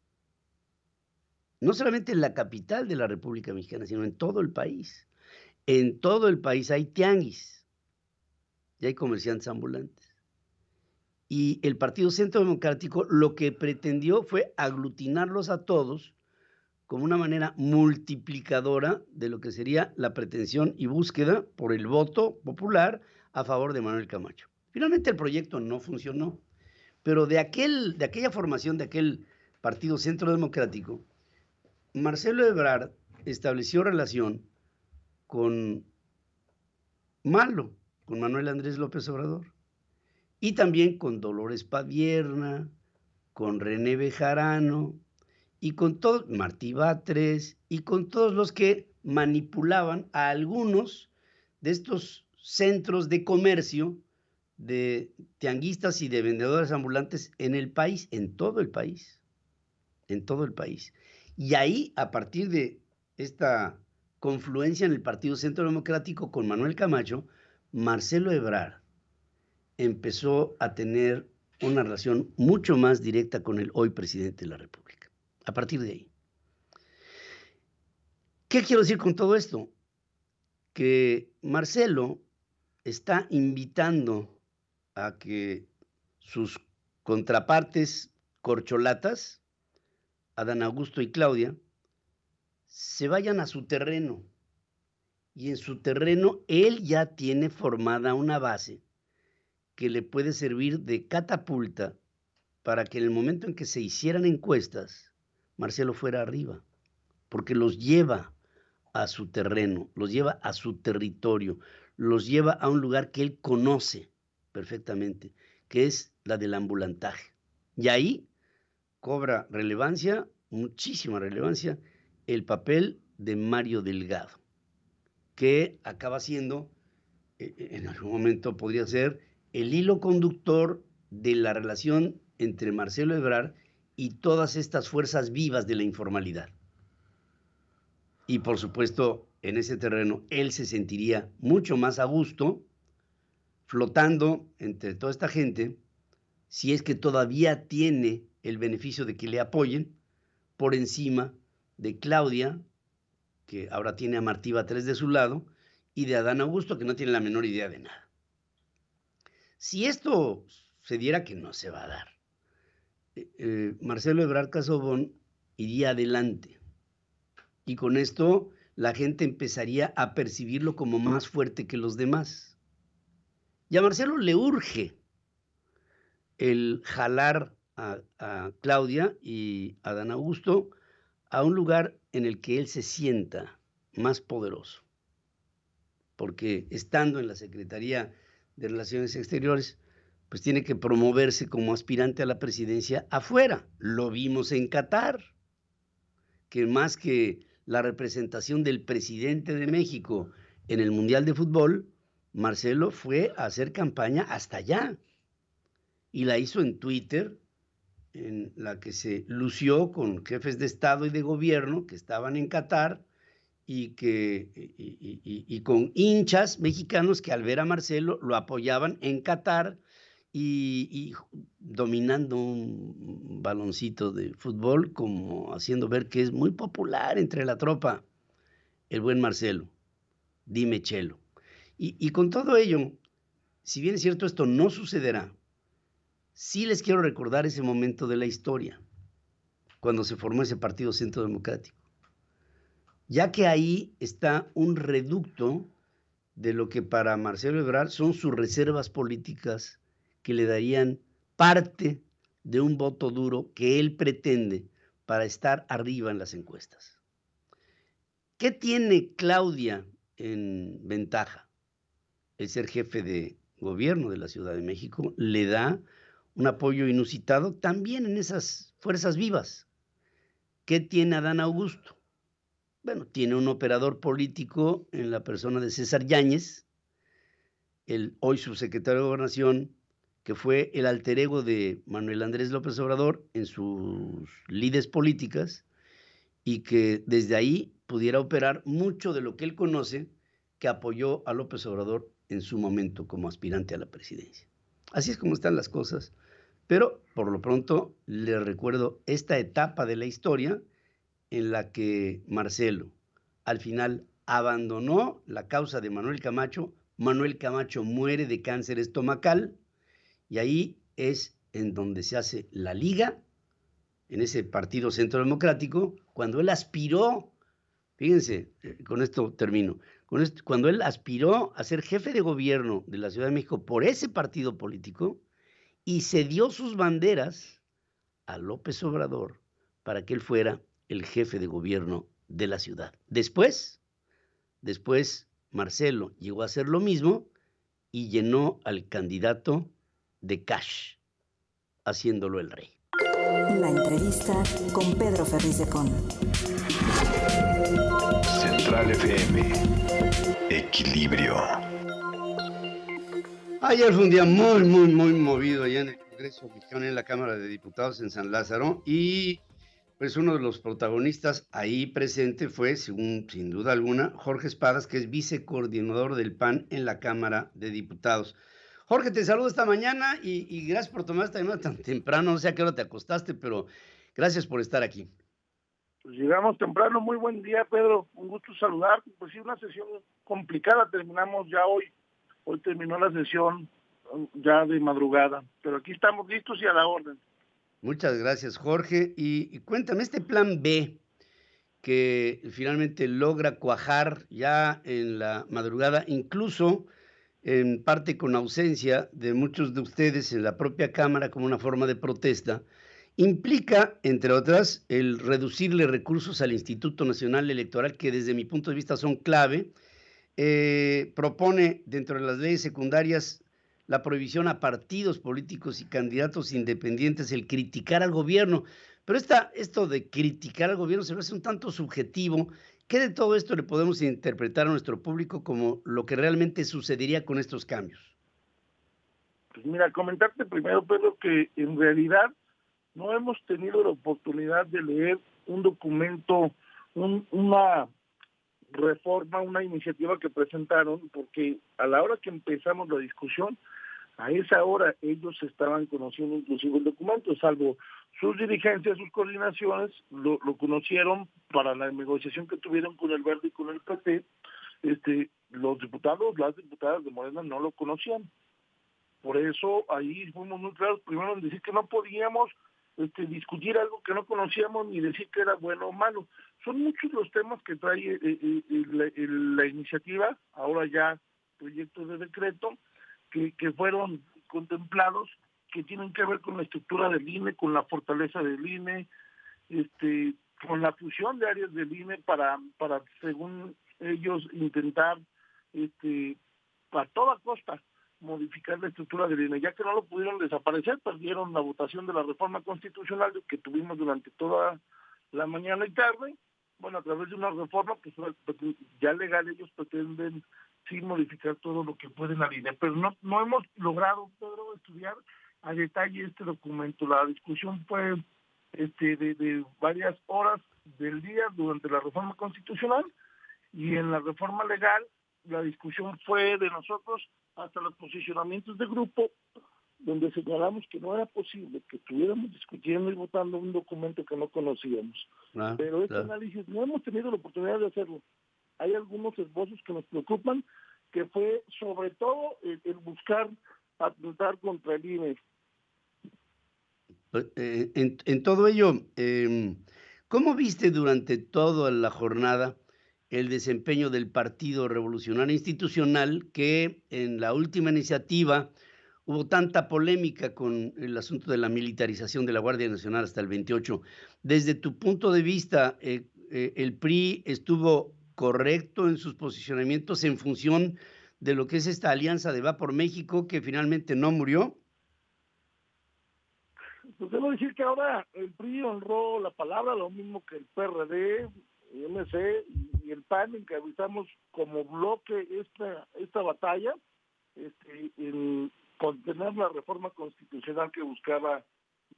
no solamente en la capital de la República Mexicana, sino en todo el país. En todo el país hay tianguis y hay comerciantes ambulantes. Y el Partido Centro Democrático lo que pretendió fue aglutinarlos a todos como una manera multiplicadora de lo que sería la pretensión y búsqueda por el voto popular a favor de Manuel Camacho. Finalmente el proyecto no funcionó, pero de aquella formación, de aquel Partido Centro Democrático, Marcelo Ebrard estableció relación con Manuel Andrés López Obrador, y también con Dolores Padierna, con René Bejarano, y con todos, Martí Batres, y con todos los que manipulaban a algunos de estos centros de comercio, de tianguistas y de vendedores ambulantes en el país, en todo el país. Y ahí, a partir de esta confluencia en el Partido Centro Democrático con Manuel Camacho, Marcelo Ebrard empezó a tener una relación mucho más directa con el hoy presidente de la República. A partir de ahí. ¿Qué quiero decir con todo esto? Que Marcelo está invitando a que sus contrapartes corcholatas, Adán Augusto y Claudia, se vayan a su terreno. Y en su terreno él ya tiene formada una base que le puede servir de catapulta para que en el momento en que se hicieran encuestas, Marcelo fuera arriba, porque los lleva a su terreno, los lleva a su territorio, los lleva a un lugar que él conoce perfectamente, que es la del ambulantaje. Y ahí cobra relevancia, muchísima relevancia, el papel de Mario Delgado, que acaba siendo, en algún momento podría ser, el hilo conductor de la relación entre Marcelo Ebrard y todas estas fuerzas vivas de la informalidad. Y por supuesto, en ese terreno, él se sentiría mucho más a gusto flotando entre toda esta gente, si es que todavía tiene el beneficio de que le apoyen, por encima de Claudia, que ahora tiene a Martí Batres de su lado, y de Adán Augusto, que no tiene la menor idea de nada. Si esto se diera, que no se va a dar, Marcelo Ebrard Casaubon iría adelante, y con esto la gente empezaría a percibirlo como más fuerte que los demás. Y a Marcelo le urge el jalar a Claudia y a Adán Augusto a un lugar en el que él se sienta más poderoso, porque estando en la Secretaría de Relaciones Exteriores, pues tiene que promoverse como aspirante a la presidencia afuera. Lo vimos en Qatar, que más que la representación del presidente de México en el Mundial de Fútbol, Marcelo fue a hacer campaña hasta allá, y la hizo en Twitter, en la que se lució con jefes de Estado y de gobierno que estaban en Qatar, y con hinchas mexicanos que al ver a Marcelo lo apoyaban en Qatar, y dominando un baloncito de fútbol, como haciendo ver que es muy popular entre la tropa, el buen Marcelo, dime Chelo. Y con todo ello, si bien es cierto esto no sucederá, sí les quiero recordar ese momento de la historia, cuando se formó ese Partido Centro Democrático, ya que ahí está un reducto de lo que para Marcelo Ebrard son sus reservas políticas, que le darían parte de un voto duro que él pretende para estar arriba en las encuestas. ¿Qué tiene Claudia en ventaja? El ser jefe de gobierno de la Ciudad de México le da un apoyo inusitado también en esas fuerzas vivas. ¿Qué tiene Adán Augusto? Bueno, tiene un operador político en la persona de César Yáñez, el hoy subsecretario de Gobernación, que fue el alter ego de Manuel Andrés López Obrador en sus lides políticas, y que desde ahí pudiera operar mucho de lo que él conoce, que apoyó a López Obrador en su momento como aspirante a la presidencia. Así es como están las cosas, pero por lo pronto les recuerdo esta etapa de la historia en la que Marcelo al final abandonó la causa de Manuel Camacho. Manuel Camacho muere de cáncer estomacal, y ahí es en donde se hace la liga, en ese Partido Centro Democrático, cuando él aspiró, fíjense, con esto termino, cuando él aspiró a ser jefe de gobierno de la Ciudad de México por ese partido político, y cedió sus banderas a López Obrador para que él fuera el jefe de gobierno de la ciudad. Después, Marcelo llegó a hacer lo mismo y llenó al candidato de cash, haciéndolo el rey. La entrevista con Pedro Ferriz de Con. Central FM. Equilibrio. Ayer fue un día muy movido allá en el Congreso mexicano, en la Cámara de Diputados en San Lázaro, y pues uno de los protagonistas ahí presente fue, sin duda alguna, Jorge Espadas, que es vicecoordinador del PAN en la Cámara de Diputados. Jorge, te saludo esta mañana y gracias por tomar esta llamada tan temprano. No sé a qué hora te acostaste, pero gracias por estar aquí. Pues llegamos temprano. Muy buen día, Pedro. Un gusto saludarte. Pues sí, una sesión complicada. Terminamos ya hoy. Hoy terminó la sesión ya de madrugada. Pero aquí estamos listos y a la orden. Muchas gracias, Jorge. Y cuéntame, este plan B que finalmente logra cuajar ya en la madrugada, incluso en parte con ausencia de muchos de ustedes en la propia Cámara como una forma de protesta, implica, entre otras, el reducirle recursos al Instituto Nacional Electoral, que desde mi punto de vista son clave. Propone dentro de las leyes secundarias la prohibición a partidos políticos y candidatos independientes el criticar al gobierno. Pero esto de criticar al gobierno se me hace un tanto subjetivo. ¿Qué de todo esto le podemos interpretar a nuestro público como lo que realmente sucedería con estos cambios? Pues mira, comentarte primero, Pedro, que en realidad no hemos tenido la oportunidad de leer un documento, una reforma, una iniciativa que presentaron, porque a la hora que empezamos la discusión, a esa hora ellos estaban conociendo inclusive el documento, salvo sus dirigencias, sus coordinaciones, lo conocieron para la negociación que tuvieron con el Verde y con el PT. Los diputados, las diputadas de Morena no lo conocían. Por eso ahí fuimos muy claros, primero en decir que no podíamos discutir algo que no conocíamos ni decir que era bueno o malo. Son muchos los temas que trae la iniciativa, ahora ya proyectos de decreto, que fueron contemplados, que tienen que ver con la estructura del INE, con la fortaleza del INE, con la fusión de áreas del INE para según ellos, intentar a toda costa modificar la estructura del INE, ya que no lo pudieron desaparecer, perdieron la votación de la reforma constitucional que tuvimos durante toda la mañana y tarde. Bueno, a través de una reforma, pues ya legal, ellos pretenden sí modificar todo lo que pueden al INE, pero no hemos logrado, Pedro, estudiar a detalle este documento. La discusión fue de varias horas del día durante la reforma constitucional, y en la reforma legal la discusión fue de nosotros hasta los posicionamientos de grupo, donde señalamos que no era posible que estuviéramos discutiendo y votando un documento que no conocíamos. Pero este análisis no hemos tenido la oportunidad de hacerlo. Hay algunos esbozos que nos preocupan, que fue sobre todo el buscar atentar contra el INE. En todo ello, ¿cómo viste durante toda la jornada el desempeño del Partido Revolucionario Institucional, que en la última iniciativa hubo tanta polémica con el asunto de la militarización de la Guardia Nacional hasta el 28? Desde tu punto de vista, ¿el PRI estuvo correcto en sus posicionamientos en función de lo que es esta alianza de Va por México, que finalmente no murió? Pues debo decir que ahora el PRI honró la palabra, lo mismo que el PRD, el MC y el PAN. Encabezamos como bloque esta batalla, en contener la reforma constitucional que buscaba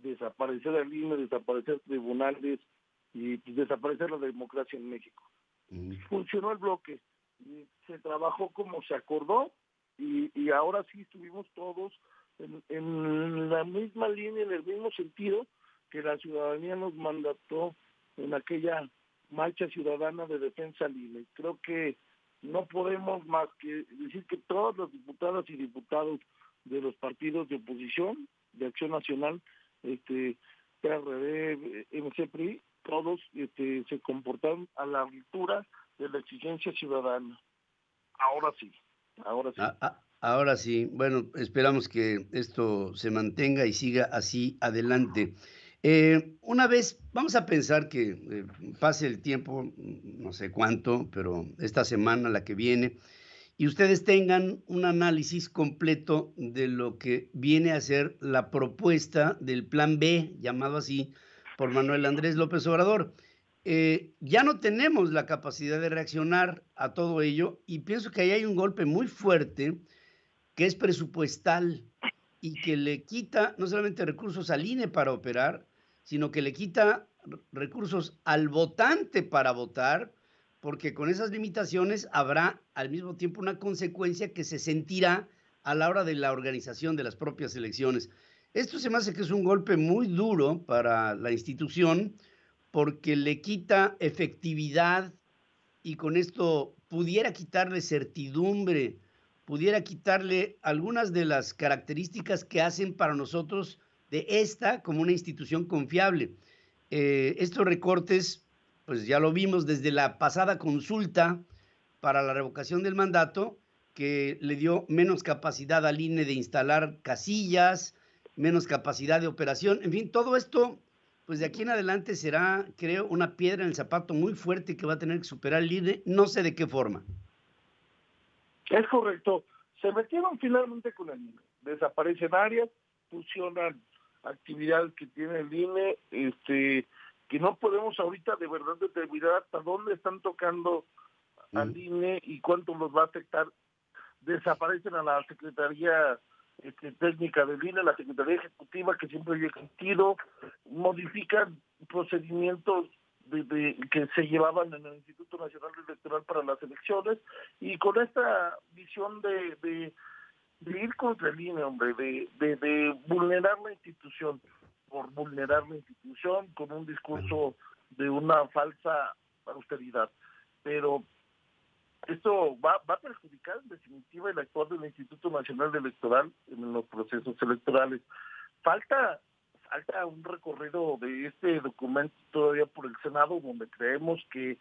desaparecer el INE, desaparecer tribunales y desaparecer la democracia en México. Funcionó el bloque, se trabajó como se acordó, y ahora sí estuvimos todos en la misma línea, en el mismo sentido que la ciudadanía nos mandató en aquella marcha ciudadana de defensa al INE. Creo que no podemos más que decir que todas las diputadas y diputados de los partidos de oposición, de Acción Nacional, PRD, MC, PRI, todos se comportaron a la altura de la exigencia ciudadana. Ahora sí. Ahora sí. Bueno, esperamos que esto se mantenga y siga así adelante. Una vez, vamos a pensar que pase el tiempo, no sé cuánto, pero esta semana, la que viene, y ustedes tengan un análisis completo de lo que viene a ser la propuesta del Plan B, llamado así, por Manuel Andrés López Obrador. Ya no tenemos la capacidad de reaccionar a todo ello y pienso que ahí hay un golpe muy fuerte que es presupuestal y que le quita no solamente recursos al INE para operar, sino que le quita recursos al votante para votar, porque con esas limitaciones habrá al mismo tiempo una consecuencia que se sentirá a la hora de la organización de las propias elecciones. Esto se me hace que es un golpe muy duro para la institución porque le quita efectividad y con esto pudiera quitarle certidumbre, pudiera quitarle algunas de las características que hacen para nosotros de esta como una institución confiable. Estos recortes, pues ya lo vimos desde la pasada consulta para la revocación del mandato, que le dio menos capacidad al INE de instalar casillas, menos capacidad de operación, en fin, todo esto, pues de aquí en adelante será, creo, una piedra en el zapato muy fuerte que va a tener que superar el INE, no sé de qué forma. Es correcto. Se metieron finalmente con el INE. Desaparecen áreas, fusionan actividades que tiene el INE, que no podemos ahorita de verdad determinar hasta dónde están tocando al INE y cuánto nos va a afectar. Desaparecen a la Secretaría Técnica del INE, la Secretaría Ejecutiva que siempre había existido, modifican procedimientos que se llevaban en el Instituto Nacional Electoral para las elecciones, y con esta visión de ir contra el INE, hombre, de vulnerar la institución, por vulnerar la institución con un discurso de una falsa austeridad. Pero esto va a perjudicar en definitiva el actuar del Instituto Nacional Electoral en los procesos electorales. Falta un recorrido de este documento todavía por el Senado, donde creemos que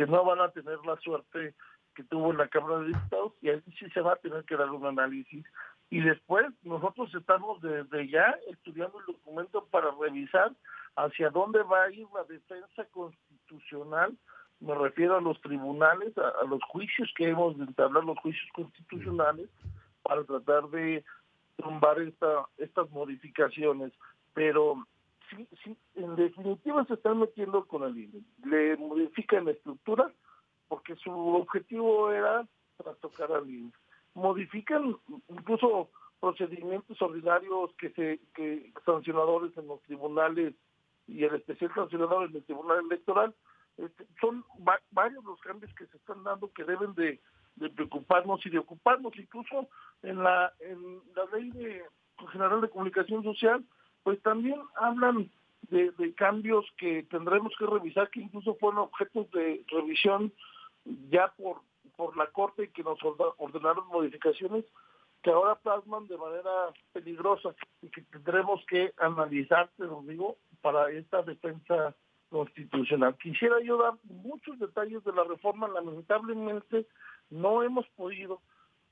no van a tener la suerte que tuvo en la Cámara de Diputados, y ahí sí se va a tener que dar un análisis. Y después nosotros estamos desde ya estudiando el documento para revisar hacia dónde va a ir la defensa constitucional. Me refiero a los tribunales, a los juicios que hemos de entablar, los juicios constitucionales, para tratar de tumbar estas modificaciones. Pero sí, en definitiva se están metiendo con el INE. Le modifican la estructura porque su objetivo era trastocar al INE. Modifican incluso procedimientos ordinarios que sancionadores en los tribunales y el especial sancionador en el Tribunal Electoral. Son varios los cambios que se están dando que deben de preocuparnos y de ocuparnos. Incluso en la Ley General de Comunicación Social, pues también hablan de cambios que tendremos que revisar, que incluso fueron objetos de revisión ya por la Corte, y que nos ordenaron modificaciones que ahora plasman de manera peligrosa y que tendremos que analizar, te lo digo, para esta defensa constitucional. Quisiera yo dar muchos detalles de la reforma. Lamentablemente no hemos podido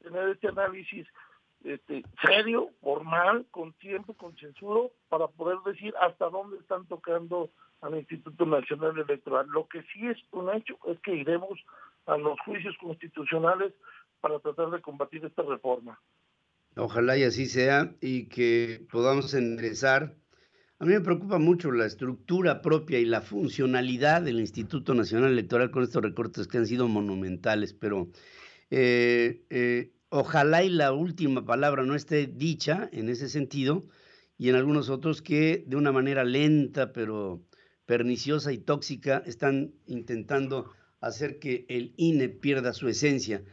tener este análisis serio, formal, con tiempo, concienzudo, para poder decir hasta dónde están tocando al Instituto Nacional Electoral. Lo que sí es un hecho es que iremos a los juicios constitucionales para tratar de combatir esta reforma. Ojalá y así sea y que podamos enderezar. A mí me preocupa mucho la estructura propia y la funcionalidad del Instituto Nacional Electoral con estos recortes que han sido monumentales, pero ojalá y la última palabra no esté dicha en ese sentido, y en algunos otros que de una manera lenta pero perniciosa y tóxica están intentando hacer que el INE pierda su esencia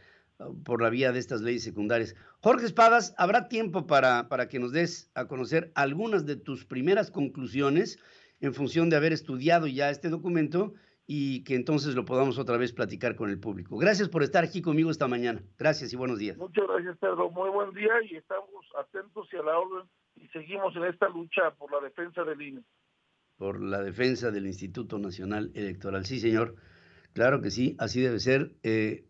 por la vía de estas leyes secundarias. Jorge Espadas, habrá tiempo para que nos des a conocer algunas de tus primeras conclusiones en función de haber estudiado ya este documento y que entonces lo podamos otra vez platicar con el público. Gracias por estar aquí conmigo esta mañana. Gracias y buenos días. Muchas gracias, Pedro. Muy buen día, y estamos atentos y a la orden, y seguimos en esta lucha por la defensa del INE. Por la defensa del Instituto Nacional Electoral. Sí, señor. Claro que sí, así debe ser.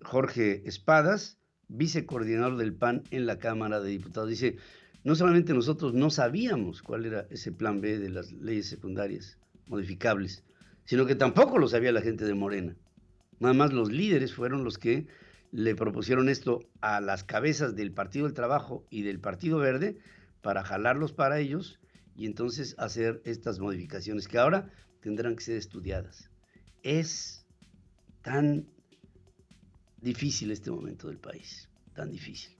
Jorge Espadas, vicecoordinador del PAN en la Cámara de Diputados. Dice, no solamente nosotros no sabíamos cuál era ese plan B de las leyes secundarias modificables, sino que tampoco lo sabía la gente de Morena. Nada más los líderes fueron los que le propusieron esto a las cabezas del Partido del Trabajo y del Partido Verde para jalarlos para ellos y entonces hacer estas modificaciones que ahora tendrán que ser estudiadas. Es tan difícil este momento del país, tan difícil.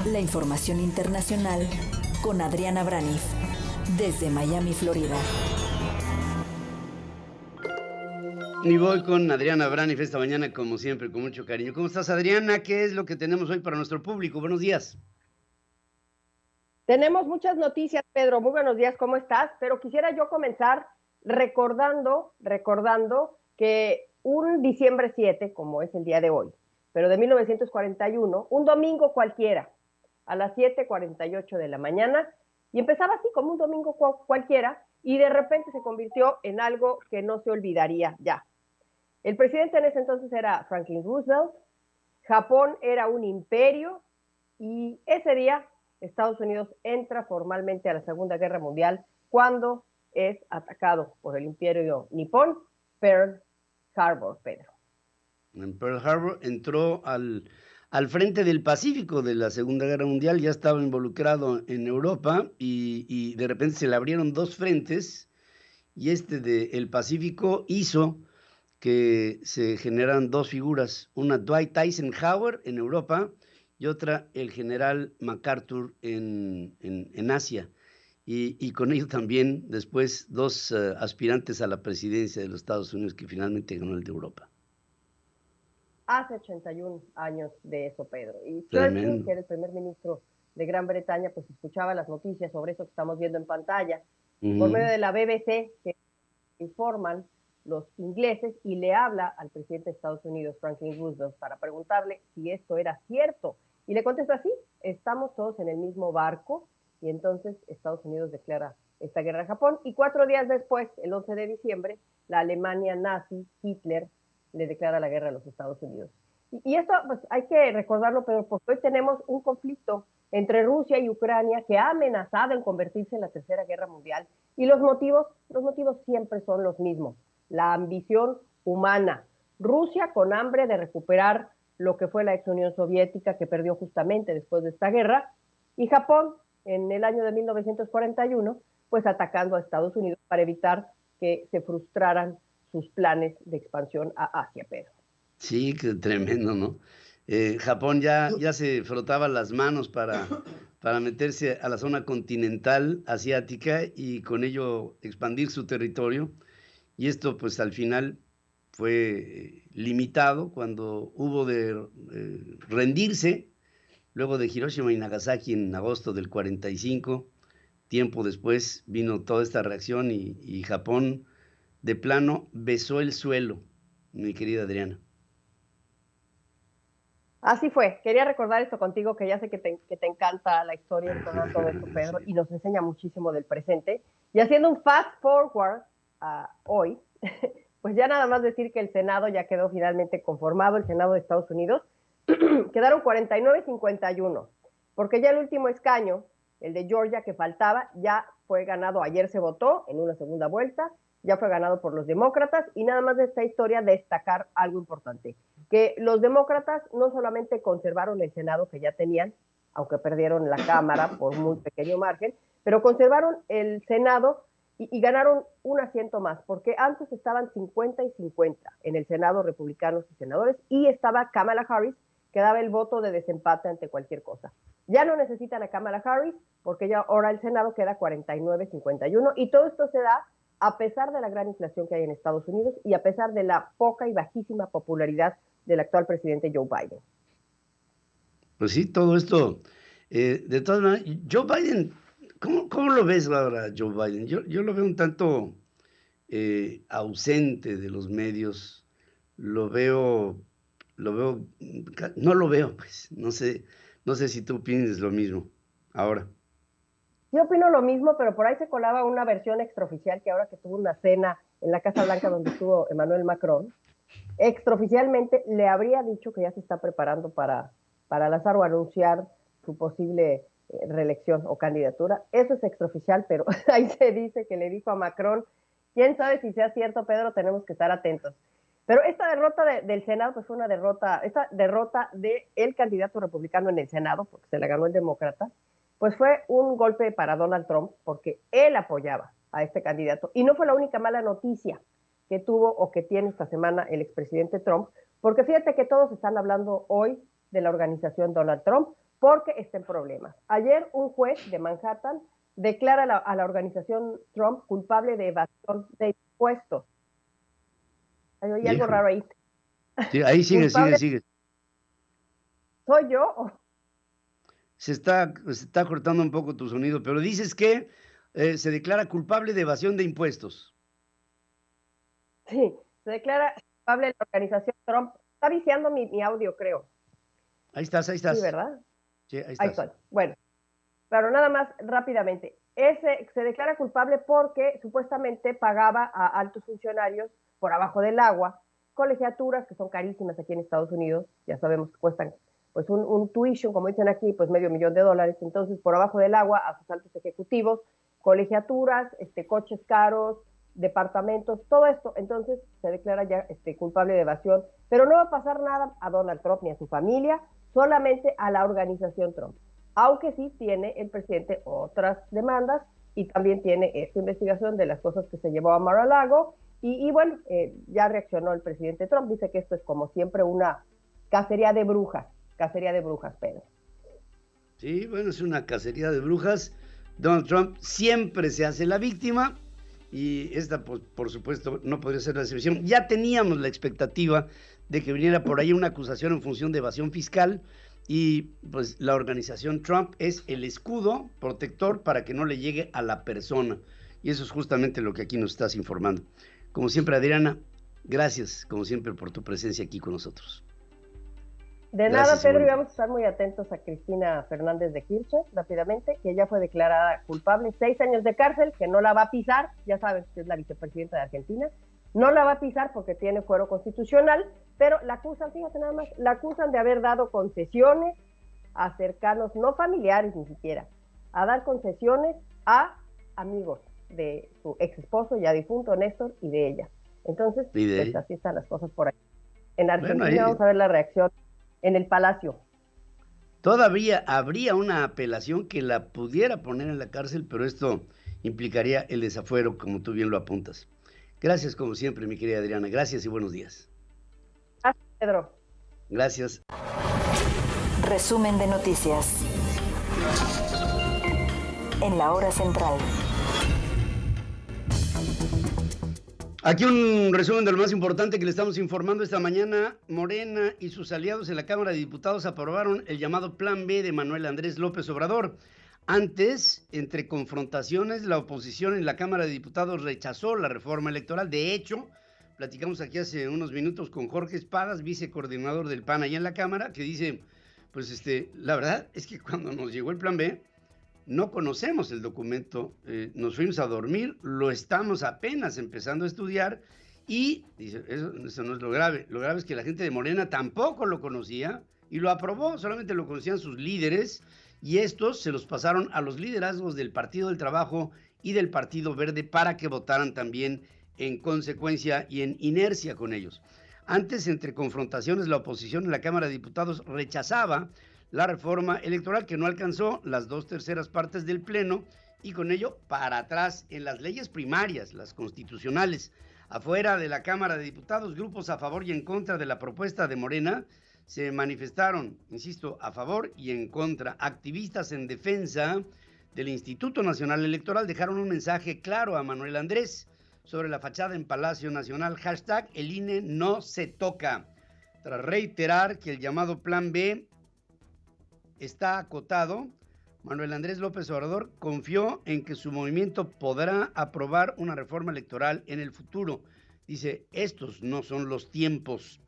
La información internacional con Adriana Braniff, desde Miami, Florida. Y voy con Adriana Braniff esta mañana, como siempre, con mucho cariño. ¿Cómo estás, Adriana? ¿Qué es lo que tenemos hoy para nuestro público? Buenos días. Tenemos muchas noticias, Pedro. Muy buenos días, ¿cómo estás? Pero quisiera yo comenzar recordando que un diciembre 7, como es el día de hoy, pero de 1941, un domingo cualquiera, a las 7:48 de la mañana, y empezaba así como un domingo cualquiera, y de repente se convirtió en algo que no se olvidaría ya. El presidente en ese entonces era Franklin Roosevelt, Japón era un imperio, y ese día Estados Unidos entra formalmente a la Segunda Guerra Mundial cuando es atacado por el imperio nipón, Pearl Harbor, Pedro. En Pearl Harbor entró al frente del Pacífico de la Segunda Guerra Mundial, ya estaba involucrado en Europa y de repente se le abrieron dos frentes y este del Pacífico hizo que se generaran dos figuras, una Dwight Eisenhower en Europa y otra el general MacArthur en Asia. Y con ello también después dos aspirantes a la presidencia de los Estados Unidos que finalmente ganó el de Europa. Hace 81 años de eso, Pedro. Y Churchill, que era el primer ministro de Gran Bretaña, pues escuchaba las noticias sobre eso que estamos viendo en pantalla, por medio de la BBC, que informan los ingleses, y le habla al presidente de Estados Unidos, Franklin Roosevelt, para preguntarle si esto era cierto. Y le contesta así: estamos todos en el mismo barco. Y entonces Estados Unidos declara esta guerra a Japón, y 4 días después, el 11 de diciembre, la Alemania nazi, Hitler, le declara la guerra a los Estados Unidos. Y esto pues hay que recordarlo, pero porque hoy tenemos un conflicto entre Rusia y Ucrania que ha amenazado en convertirse en la Tercera Guerra Mundial, y los motivos siempre son los mismos: la ambición humana. Rusia con hambre de recuperar lo que fue la ex Unión Soviética, que perdió justamente después de esta guerra, y Japón en el año de 1941, pues atacando a Estados Unidos para evitar que se frustraran sus planes de expansión a Asia, Pedro. Sí, qué tremendo, ¿no? Japón ya se frotaba las manos para meterse a la zona continental asiática y con ello expandir su territorio. Y esto, pues, al final fue limitado cuando hubo de rendirse luego de Hiroshima y Nagasaki en agosto del 45. Tiempo después vino toda esta reacción y Japón de plano besó el suelo, mi querida Adriana. Así fue. Quería recordar esto contigo, que ya sé que te encanta la historia y todo esto, Pedro, y nos enseña muchísimo del presente. Y haciendo un fast forward a hoy, pues ya nada más decir que el Senado ya quedó finalmente conformado, el Senado de Estados Unidos. Quedaron 49-51, porque ya el último escaño, el de Georgia que faltaba, ya fue ganado. Ayer se votó en una segunda vuelta, ya fue ganado por los demócratas. Y nada más de esta historia destacar algo importante: que los demócratas no solamente conservaron el Senado que ya tenían, aunque perdieron la Cámara por muy pequeño margen, pero conservaron el Senado y ganaron un asiento más, porque antes estaban 50 y 50 en el Senado, republicanos y senadores, y estaba Kamala Harris, que daba el voto de desempate ante cualquier cosa. Ya no necesitan a Kamala Harris, porque ya ahora el Senado queda 49-51, y todo esto se da a pesar de la gran inflación que hay en Estados Unidos y a pesar de la poca y bajísima popularidad del actual presidente Joe Biden. Pues sí, todo esto, de todas maneras, Joe Biden, ¿cómo lo ves ahora, Joe Biden? Yo lo veo un tanto ausente de los medios, no lo veo, pues, no sé si tú piensas lo mismo ahora. Yo opino lo mismo, pero por ahí se colaba una versión extraoficial que ahora que tuvo una cena en la Casa Blanca donde estuvo Emmanuel Macron, extraoficialmente le habría dicho que ya se está preparando para lanzar o anunciar su posible reelección o candidatura. Eso es extraoficial, pero ahí se dice que le dijo a Macron. Quién sabe si sea cierto, Pedro, tenemos que estar atentos. Pero esta derrota del Senado, pues fue una derrota, esta derrota del candidato republicano en el Senado, porque se la ganó el demócrata, pues fue un golpe para Donald Trump, porque él apoyaba a este candidato. Y no fue la única mala noticia que tuvo o que tiene esta semana el expresidente Trump, porque fíjate que todos están hablando hoy de la organización Donald Trump, porque está en problemas. Ayer un juez de Manhattan declara a la organización Trump culpable de evasión de impuestos. Hay algo raro ahí. Sí, ahí sigue. ¿Soy yo? Se está cortando un poco tu sonido, pero dices que se declara culpable de evasión de impuestos. Sí, se declara culpable de la organización Trump. Está viciando mi audio, creo. Ahí estás. Sí, ¿verdad? Sí, ahí estás. Ahí estoy. Bueno, pero nada más rápidamente. Se declara culpable porque supuestamente pagaba a altos funcionarios por abajo del agua colegiaturas que son carísimas aquí en Estados Unidos. Ya sabemos que cuestan pues un tuition, como dicen aquí, pues $500,000. Entonces, por abajo del agua a sus altos ejecutivos, colegiaturas, coches caros, departamentos, todo esto. Entonces, se declara ya culpable de evasión. Pero no va a pasar nada a Donald Trump ni a su familia, solamente a la organización Trump. Aunque sí tiene el presidente otras demandas y también tiene esta investigación de las cosas que se llevó a Mar-a-Lago. Y bueno, ya reaccionó el presidente Trump, dice que esto es como siempre una cacería de brujas, Pedro. Sí, bueno, es una cacería de brujas. Donald Trump siempre se hace la víctima y esta, pues, por supuesto, no podría ser la excepción. Ya teníamos la expectativa de que viniera por ahí una acusación en función de evasión fiscal y pues la organización Trump es el escudo protector para que no le llegue a la persona. Y eso es justamente lo que aquí nos estás informando. Como siempre, Adriana, gracias, como siempre, por tu presencia aquí con nosotros. De nada, Pedro, y vamos a estar muy atentos a Cristina Fernández de Kirchner, rápidamente, que ya fue declarada culpable, 6 años de cárcel, que no la va a pisar, ya sabes que es la vicepresidenta de Argentina, no la va a pisar porque tiene fuero constitucional, pero la acusan, fíjate nada más, la acusan de haber dado concesiones a cercanos, no familiares ni siquiera, a dar concesiones a amigos de su ex esposo ya difunto Néstor y de ella. Entonces, pues así están las cosas por ahí. En Argentina vamos a ver la reacción en el Palacio. Todavía habría una apelación que la pudiera poner en la cárcel, pero esto implicaría el desafuero, como tú bien lo apuntas. Gracias, como siempre, mi querida Adriana. Gracias y buenos días. Gracias, Pedro. Gracias. Resumen de noticias. En la hora central. Aquí un resumen de lo más importante que le estamos informando esta mañana. Morena y sus aliados en la Cámara de Diputados aprobaron el llamado Plan B de Manuel Andrés López Obrador. Antes, entre confrontaciones, la oposición en la Cámara de Diputados rechazó la reforma electoral. De hecho, platicamos aquí hace unos minutos con Jorge Espadas, vicecoordinador del PAN allá en la Cámara, que dice, pues la verdad es que cuando nos llegó el Plan B, no conocemos el documento, nos fuimos a dormir, lo estamos apenas empezando a estudiar y dice, eso no es lo grave es que la gente de Morena tampoco lo conocía y lo aprobó, solamente lo conocían sus líderes y estos se los pasaron a los liderazgos del Partido del Trabajo y del Partido Verde para que votaran también en consecuencia y en inercia con ellos. Antes, entre confrontaciones, la oposición en la Cámara de Diputados rechazaba la reforma electoral que no alcanzó las 2/3 partes del Pleno y con ello para atrás en las leyes primarias, las constitucionales. Afuera de la Cámara de Diputados, grupos a favor y en contra de la propuesta de Morena se manifestaron, insisto, a favor y en contra. Activistas en defensa del Instituto Nacional Electoral dejaron un mensaje claro a Manuel Andrés sobre la fachada en Palacio Nacional, hashtag el INE no se toca. Tras reiterar que el llamado Plan B está acotado, Manuel Andrés López Obrador confió en que su movimiento podrá aprobar una reforma electoral en el futuro. Dice, estos no son los tiempos.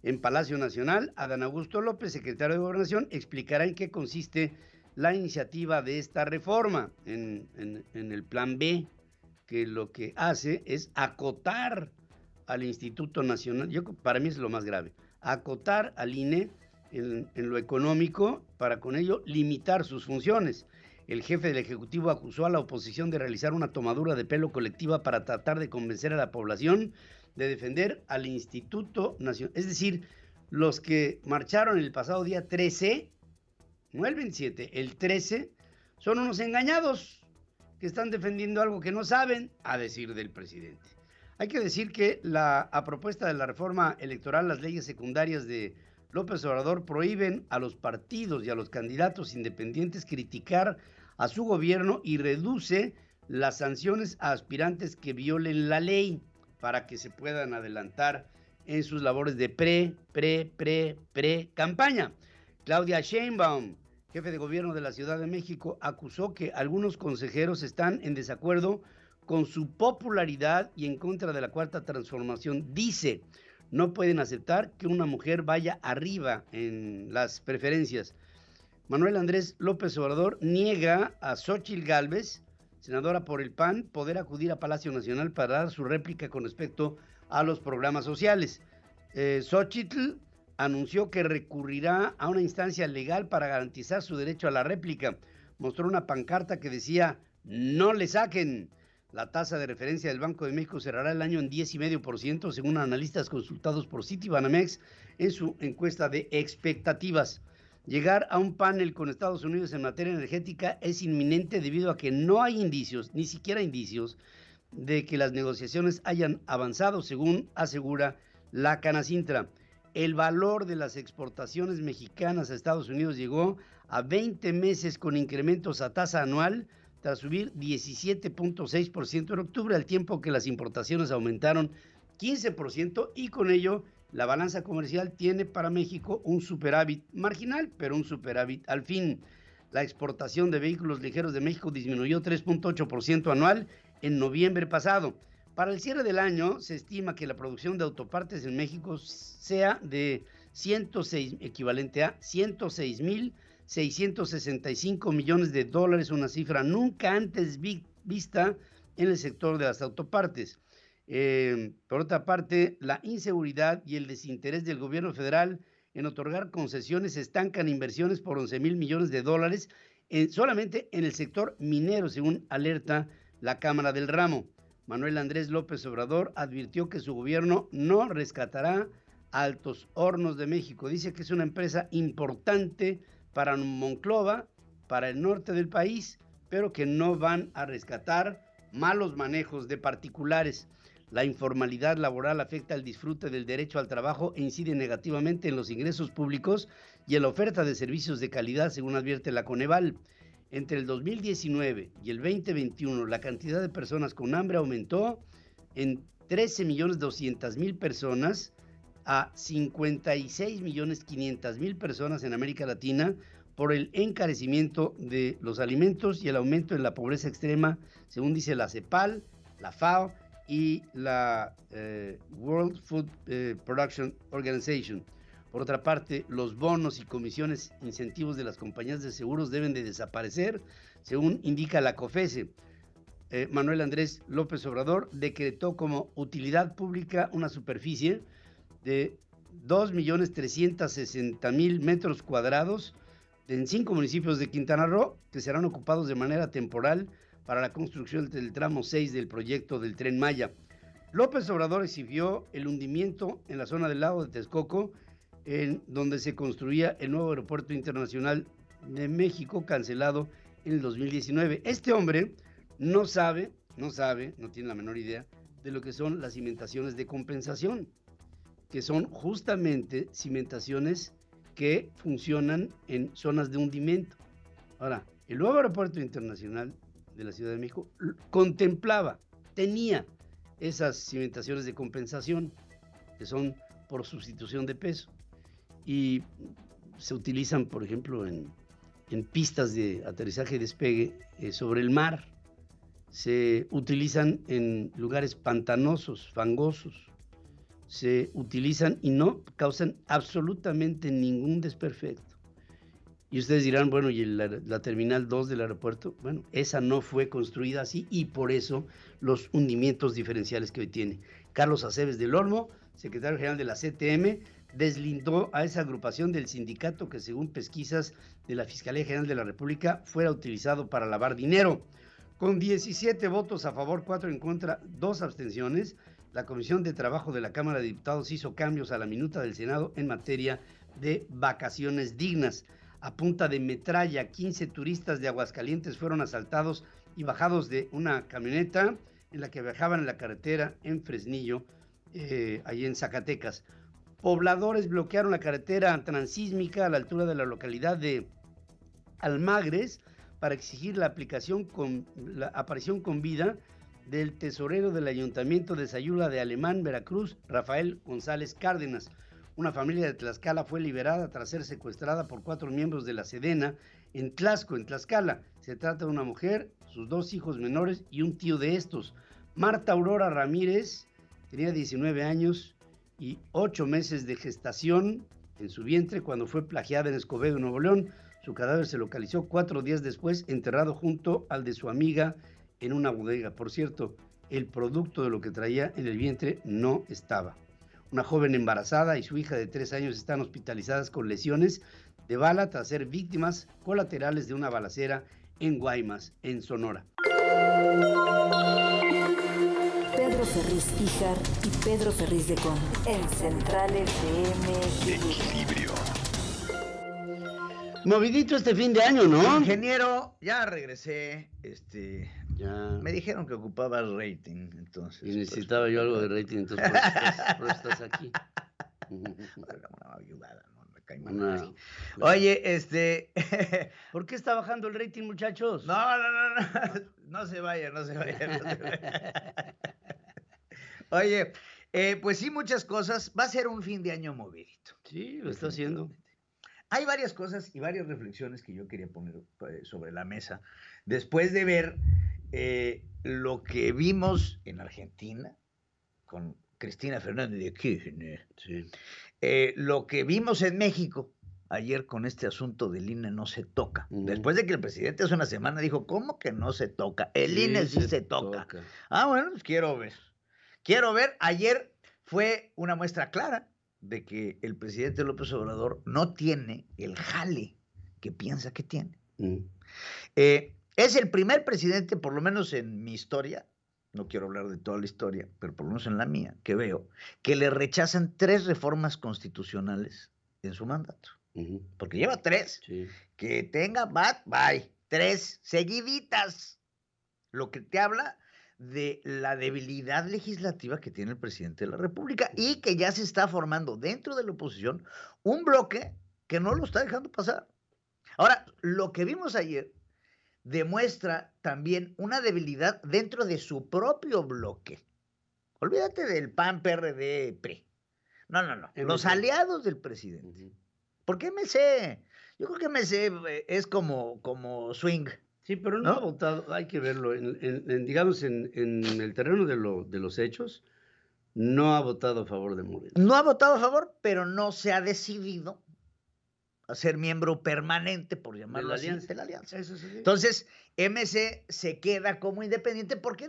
En Palacio Nacional, Adán Augusto López, secretario de Gobernación, explicará en qué consiste la iniciativa de esta reforma en el Plan B, que lo que hace es acotar al Instituto Nacional, para mí es lo más grave, acotar al INE en lo económico para con ello limitar sus funciones. El jefe del Ejecutivo acusó a la oposición de realizar una tomadura de pelo colectiva para tratar de convencer a la población de defender al Instituto Nacional. Es decir, los que marcharon el pasado día 13, no el 27, el 13, son unos engañados que están defendiendo algo que no saben, a decir del presidente. Hay que decir que a propuesta de la reforma electoral, las leyes secundarias de López Obrador prohíben a los partidos y a los candidatos independientes criticar a su gobierno y reduce las sanciones a aspirantes que violen la ley para que se puedan adelantar en sus labores de pre-campaña. Claudia Sheinbaum, jefe de gobierno de la Ciudad de México, acusó que algunos consejeros están en desacuerdo con su popularidad y en contra de la Cuarta Transformación. Dice, no pueden aceptar que una mujer vaya arriba en las preferencias. Manuel Andrés López Obrador niega a Xóchitl Gálvez, senadora por el PAN, poder acudir a Palacio Nacional para dar su réplica con respecto a los programas sociales. Xóchitl anunció que recurrirá a una instancia legal para garantizar su derecho a la réplica. Mostró una pancarta que decía, no le saquen. La tasa de referencia del Banco de México cerrará el año en 10,5%, según analistas consultados por Citibanamex en su encuesta de expectativas. Llegar a un panel con Estados Unidos en materia energética es inminente debido a que no hay indicios, ni siquiera indicios, de que las negociaciones hayan avanzado, según asegura la Canacintra. El valor de las exportaciones mexicanas a Estados Unidos llegó a 20 meses con incrementos a tasa anual, tras subir 17.6% en octubre, al tiempo que las importaciones aumentaron 15% y con ello la balanza comercial tiene para México un superávit marginal, pero un superávit al fin. La exportación de vehículos ligeros de México disminuyó 3.8% anual en noviembre pasado. Para el cierre del año se estima que la producción de autopartes en México sea de equivalente a 106.665 millones de dólares, una cifra nunca antes vista en el sector de las autopartes. Por otra parte, la inseguridad y el desinterés del gobierno federal en otorgar concesiones estancan inversiones por 11,000 millones de dólares solamente en el sector minero, según alerta la Cámara del Ramo. Manuel Andrés López Obrador advirtió que su gobierno no rescatará Altos Hornos de México. Dice que es una empresa importante para Monclova, para el norte del país, pero que no van a rescatar malos manejos de particulares. La informalidad laboral afecta el disfrute del derecho al trabajo e incide negativamente en los ingresos públicos y en la oferta de servicios de calidad, según advierte la Coneval. Entre el 2019 y el 2021, la cantidad de personas con hambre aumentó en 13.200.000 personas a 56.500.000 personas en América Latina por el encarecimiento de los alimentos y el aumento en la pobreza extrema, según dice la CEPAL, la FAO y la World Food Production Organization. Por otra parte, los bonos y comisiones incentivos de las compañías de seguros deben de desaparecer, según indica la COFESE. Manuel Andrés López Obrador decretó como utilidad pública una superficie de 2.360.000 metros cuadrados en 5 municipios de Quintana Roo, que serán ocupados de manera temporal para la construcción del tramo 6 del proyecto del Tren Maya. López Obrador exhibió el hundimiento en la zona del lago de Texcoco, en donde se construía el nuevo aeropuerto internacional de México, cancelado en el 2019. Este hombre no tiene la menor idea de lo que son las cimentaciones de compensación, que son justamente cimentaciones que funcionan en zonas de hundimiento. Ahora, el nuevo aeropuerto internacional de la Ciudad de México tenía esas cimentaciones de compensación, que son por sustitución de peso, y se utilizan, por ejemplo, en pistas de aterrizaje y despegue sobre el mar, se utilizan en lugares pantanosos, fangosos, se utilizan y no causan absolutamente ningún desperfecto. Y ustedes dirán, bueno, ¿y la terminal 2 del aeropuerto? Bueno, esa no fue construida así y por eso los hundimientos diferenciales que hoy tiene. Carlos Aceves del Olmo, secretario general de la CTM, deslindó a esa agrupación del sindicato que, según pesquisas de la Fiscalía General de la República, fuera utilizado para lavar dinero. Con 17 votos a favor, 4 en contra, 2 abstenciones, la Comisión de Trabajo de la Cámara de Diputados hizo cambios a la minuta del Senado en materia de vacaciones dignas. A punta de metralla, 15 turistas de Aguascalientes fueron asaltados y bajados de una camioneta en la que viajaban en la carretera en Fresnillo, allí en Zacatecas. Pobladores bloquearon la carretera transísmica a la altura de la localidad de Almagres para exigir la aparición con vida del tesorero del Ayuntamiento de Sayula de Alemán, Veracruz, Rafael González Cárdenas. Una familia de Tlaxcala fue liberada tras ser secuestrada por 4 miembros de la Sedena en Tlaxco, en Tlaxcala. Se trata de una mujer, sus 2 hijos menores y un tío de estos. Marta Aurora Ramírez tenía 19 años y 8 meses de gestación en su vientre cuando fue plagiada en Escobedo, Nuevo León. Su cadáver se localizó 4 días después, enterrado junto al de su amiga en una bodega. Por cierto, el producto de lo que traía en el vientre no estaba. Una joven embarazada y su hija de 3 años están hospitalizadas con lesiones de bala tras ser víctimas colaterales de una balacera en Guaymas, en Sonora. Pedro Ferriz Híjar y Pedro Ferriz de Con en Central FM. Equilibrio. Movidito este fin de año, ¿no? Ingeniero, ya regresé. Ya. Me dijeron que ocupabas rating, entonces. Y necesitaba yo algo de rating, entonces por eso estás aquí. Una ayudada, no me cae mal. Oye, ¿Por qué está bajando el rating, muchachos? No se vaya. Oye, pues sí, muchas cosas. Va a ser un fin de año movidito. Sí, lo está haciendo. Hay varias cosas y varias reflexiones que yo quería poner sobre la mesa después de ver lo que vimos en Argentina con Cristina Fernández de Kirchner, sí. Lo que vimos en México ayer con este asunto del INE no se toca. Después de que el presidente hace una semana dijo, ¿cómo que no se toca? El INE sí se toca. Bueno, pues quiero ver. Ayer fue una muestra clara de que el presidente López Obrador no tiene el jale que piensa que tiene. Es el primer presidente, por lo menos en mi historia, no quiero hablar de toda la historia, pero por lo menos en la mía, que veo, que le rechazan 3 reformas constitucionales en su mandato. Porque lleva 3. Sí. Que tenga, bye. 3 seguiditas. Lo que te habla de la debilidad legislativa que tiene el presidente de la República y que ya se está formando dentro de la oposición un bloque que no lo está dejando pasar. Ahora, lo que vimos ayer demuestra también una debilidad dentro de su propio bloque. Olvídate del PAN, PRD, PRI. No. Los aliados del presidente. Porque MC, yo creo que MC es como swing. Sí, pero no ha votado, hay que verlo, digamos, en el terreno de los hechos, no ha votado a favor de Morena. No ha votado a favor, pero no se ha decidido a ser miembro permanente, por llamarlo así, de la alianza. Eso sí. Entonces, MC se queda como independiente porque,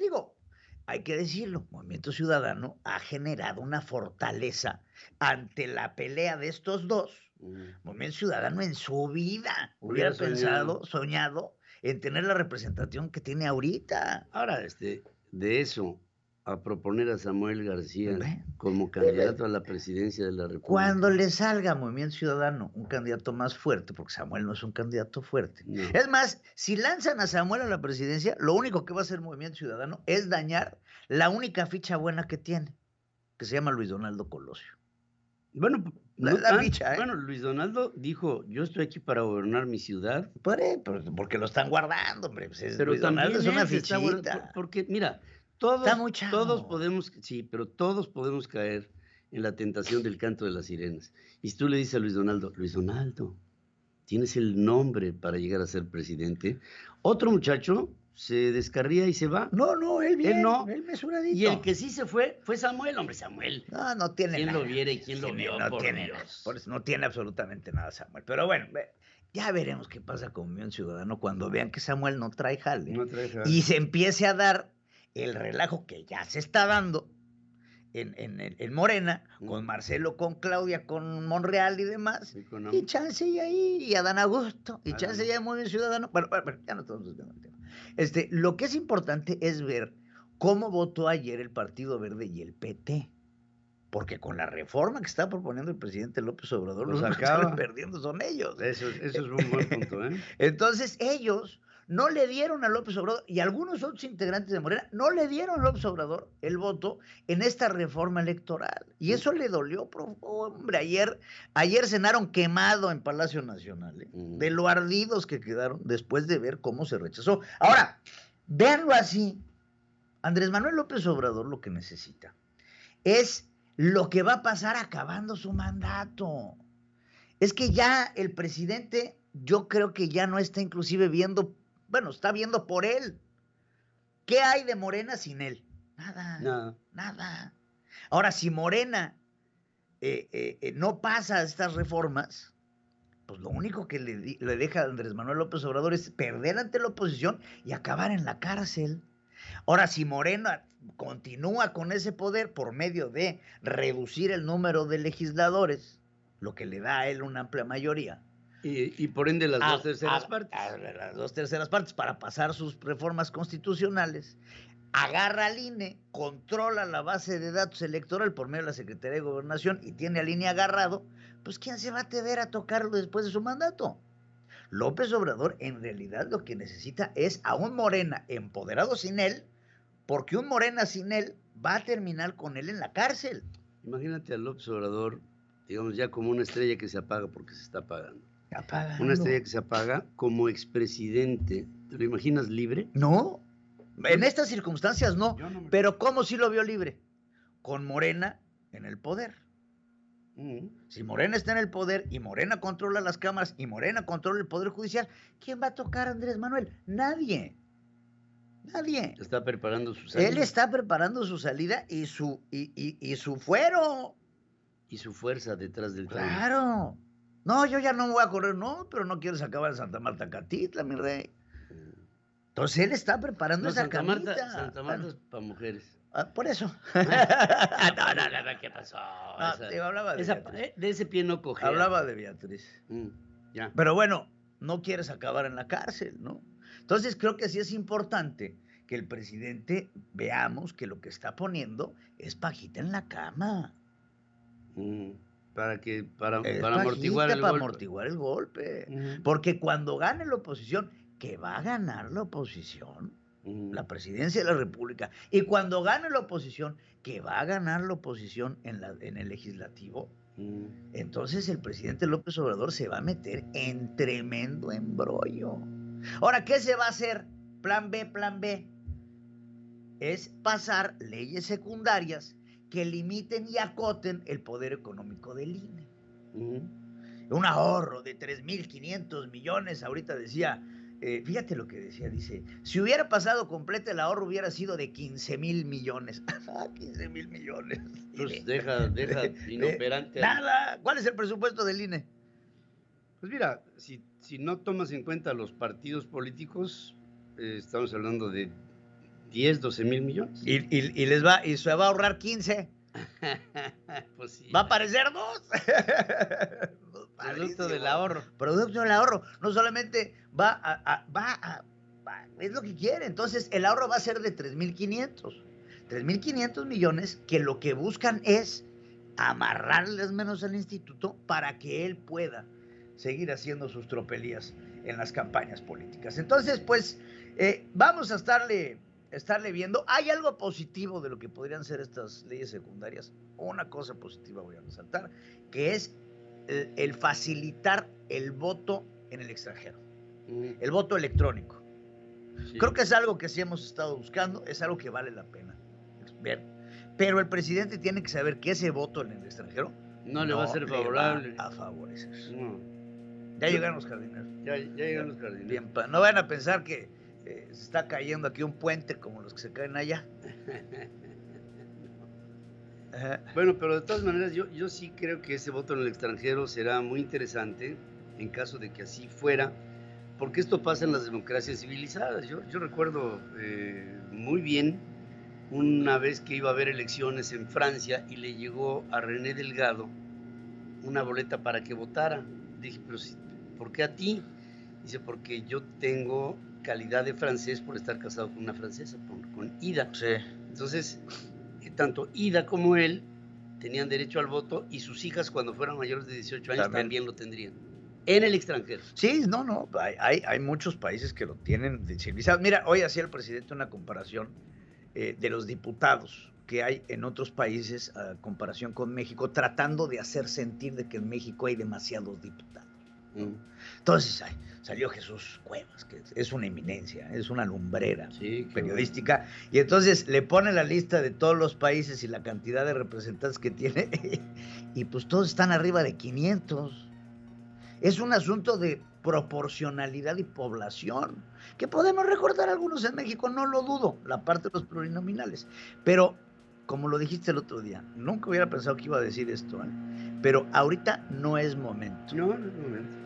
hay que decirlo, Movimiento Ciudadano ha generado una fortaleza ante la pelea de estos dos. Movimiento Ciudadano en su vida hubiera soñado en tener la representación que tiene ahorita. Ahora, de eso a proponer a Samuel García como candidato a la presidencia de la República. Cuando le salga a Movimiento Ciudadano un candidato más fuerte, porque Samuel no es un candidato fuerte. No. Es más, si lanzan a Samuel a la presidencia, lo único que va a hacer Movimiento Ciudadano es dañar la única ficha buena que tiene, que se llama Luis Donaldo Colosio. Bueno, bueno, Luis Donaldo dijo, yo estoy aquí para gobernar mi ciudad. Porque lo están guardando, hombre. Pero Luis Donaldo es una fichita. Porque, mira, todos podemos, pero todos podemos caer en la tentación del canto de las sirenas. Y si tú le dices a Luis Donaldo, tienes el nombre para llegar a ser presidente, otro muchacho se descarría y se va. No, él bien, él mesuradito. Y el que sí se fue Samuel, Samuel. No tiene ¿Quién nada. Lo viera y quién lo vio? No tiene nada. Por eso no tiene absolutamente nada Samuel. Pero bueno, ya veremos qué pasa con Movimiento Ciudadano cuando vean que Samuel no trae jale. Y se empiece a dar el relajo que ya se está dando en Morena, con Marcelo, con Claudia, con Monreal y demás, y chance y ahí, y Adán Augusto, y chance ya muy bien ciudadano. Bueno, ya no estamos viendo el tema. Lo que es importante es ver cómo votó ayer el Partido Verde y el PT. Porque con la reforma que está proponiendo el presidente López Obrador, los que están perdiendo son ellos. Eso es un buen punto, ¿eh? Entonces, ellos no le dieron a López Obrador, y algunos otros integrantes de Morena no le dieron a López Obrador el voto en esta reforma electoral. Y eso le dolió, hombre. Ayer cenaron quemado en Palacio Nacional, de lo ardidos que quedaron después de ver cómo se rechazó. Ahora, véanlo así. Andrés Manuel López Obrador lo que necesita es lo que va a pasar acabando su mandato. Es que ya el presidente, yo creo que ya no está inclusive viendo, está viendo por él. ¿Qué hay de Morena sin él? Nada. Ahora, si Morena no pasa estas reformas, pues lo único que le deja a Andrés Manuel López Obrador es perder ante la oposición y acabar en la cárcel. Ahora, si Morena continúa con ese poder por medio de reducir el número de legisladores, lo que le da a él una amplia mayoría. Y por ende las 2/3 partes. Las 2/3 partes para pasar sus reformas constitucionales. Agarra al INE, controla la base de datos electoral por medio de la Secretaría de Gobernación y tiene al INE agarrado, pues ¿quién se va a atrever a tocarlo después de su mandato? López Obrador en realidad lo que necesita es a un Morena empoderado sin él, porque un Morena sin él va a terminar con él en la cárcel. Imagínate a López Obrador, digamos, ya como una estrella que se apaga porque se está apagando. Apagando. Una estrella que se apaga como expresidente. ¿Te lo imaginas libre? No, en estas circunstancias no, pero ¿cómo sí lo vio libre? Con Morena en el poder. Si Morena está en el poder y Morena controla las cámaras y Morena controla el poder judicial, ¿quién va a tocar a Andrés Manuel? Nadie. Está preparando su salida. Él está preparando su salida y su fuero. Y su fuerza detrás del tren. Claro. No, yo ya no me voy a correr, no, pero no quieres acabar en Santa Marta Catitla, mi rey. Entonces él está preparando esa camita. Santa Marta es para mujeres. Por eso. No, ¿qué pasó? Hablaba de Beatriz. De ese pie no cogea. Hablaba de Beatriz. Ya. Pero bueno, no quieres acabar en la cárcel, ¿no? Entonces creo que sí es importante que el presidente veamos que lo que está poniendo es pajita en la cama. Para amortiguar el golpe. Porque cuando gane la oposición, que va a ganar la oposición, la presidencia de la República, y cuando gane la oposición, que va a ganar la oposición en el legislativo, entonces el presidente López Obrador se va a meter en tremendo embrollo. Ahora, ¿qué se va a hacer? Plan B. Es pasar leyes secundarias que limiten y acoten el poder económico del INE. Un ahorro de 3.500 millones, ahorita decía, fíjate lo que decía, dice, si hubiera pasado completo el ahorro hubiera sido de 15,000 millones. 15,000 millones. Pues deja inoperante. Nada. ¿Cuál es el presupuesto del INE? Pues mira, si no tomas en cuenta los partidos políticos, estamos hablando de 10, 12,000 millones. Y se va a ahorrar 15. Pues sí. Va a aparecer 2. Producto del ahorro. Producto del ahorro. No solamente es lo que quiere. Entonces, el ahorro va a ser de 3.500. 3.500 millones que lo que buscan es amarrarles menos al instituto para que él pueda seguir haciendo sus tropelías en las campañas políticas. Entonces, pues, vamos a estarle viendo. Hay algo positivo de lo que podrían ser estas leyes secundarias. Una cosa positiva voy a resaltar, que es el facilitar el voto en el extranjero, el voto electrónico. Sí. Creo que es algo que sí hemos estado buscando, es algo que vale la pena ver. Pero el presidente tiene que saber que ese voto en el extranjero no le va a ser favorable. A favorecer. Ya llegaron los jardineros. Ya llegaron los jardineros. Bien, no vayan a pensar que se está cayendo aquí un puente como los que se caen allá. Bueno, pero de todas maneras yo sí creo que ese voto en el extranjero será muy interesante en caso de que así fuera, porque esto pasa en las democracias civilizadas. Yo recuerdo muy bien una vez que iba a haber elecciones en Francia y le llegó a René Delgado una boleta para que votara. Dije, pero ¿por qué a ti? Dice, porque yo tengo calidad de francés por estar casado con una francesa, con Ida. Sí. Entonces, tanto Ida como él tenían derecho al voto y sus hijas cuando fueran mayores de 18 años también lo tendrían. En el extranjero. Sí, no, hay muchos países que lo tienen civilizados. Mira, hoy hacía el presidente una comparación de los diputados que hay en otros países a comparación con México, tratando de hacer sentir de que en México hay demasiados diputados. Entonces salió Jesús Cuevas, que es una eminencia, es una lumbrera periodística, y entonces le pone la lista de todos los países y la cantidad de representantes que tiene, y pues todos están arriba de 500. Es un asunto de proporcionalidad y población, que podemos recordar algunos en México, no lo dudo, la parte de los plurinominales, pero como lo dijiste el otro día, nunca hubiera pensado que iba a decir esto, pero ahorita no es momento. No es momento.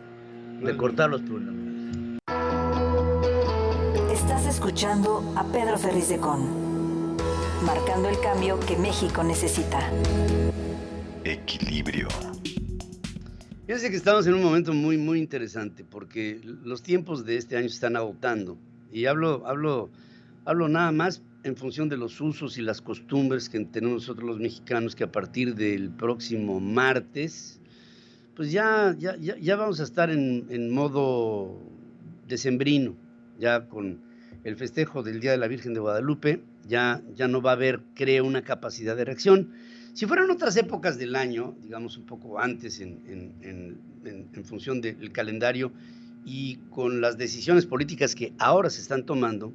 De cortar los plurinominales. Estás escuchando a Pedro Ferriz de Con, marcando el cambio que México necesita. Equilibrio. Fíjense que estamos en un momento muy, muy interesante, porque los tiempos de este año se están agotando. Y hablo nada más en función de los usos y las costumbres que tenemos nosotros los mexicanos, que a partir del próximo martes, pues ya vamos a estar en modo decembrino, ya con el festejo del Día de la Virgen de Guadalupe, ya no va a haber, creo, una capacidad de reacción. Si fueran otras épocas del año, digamos un poco antes en función del calendario y con las decisiones políticas que ahora se están tomando,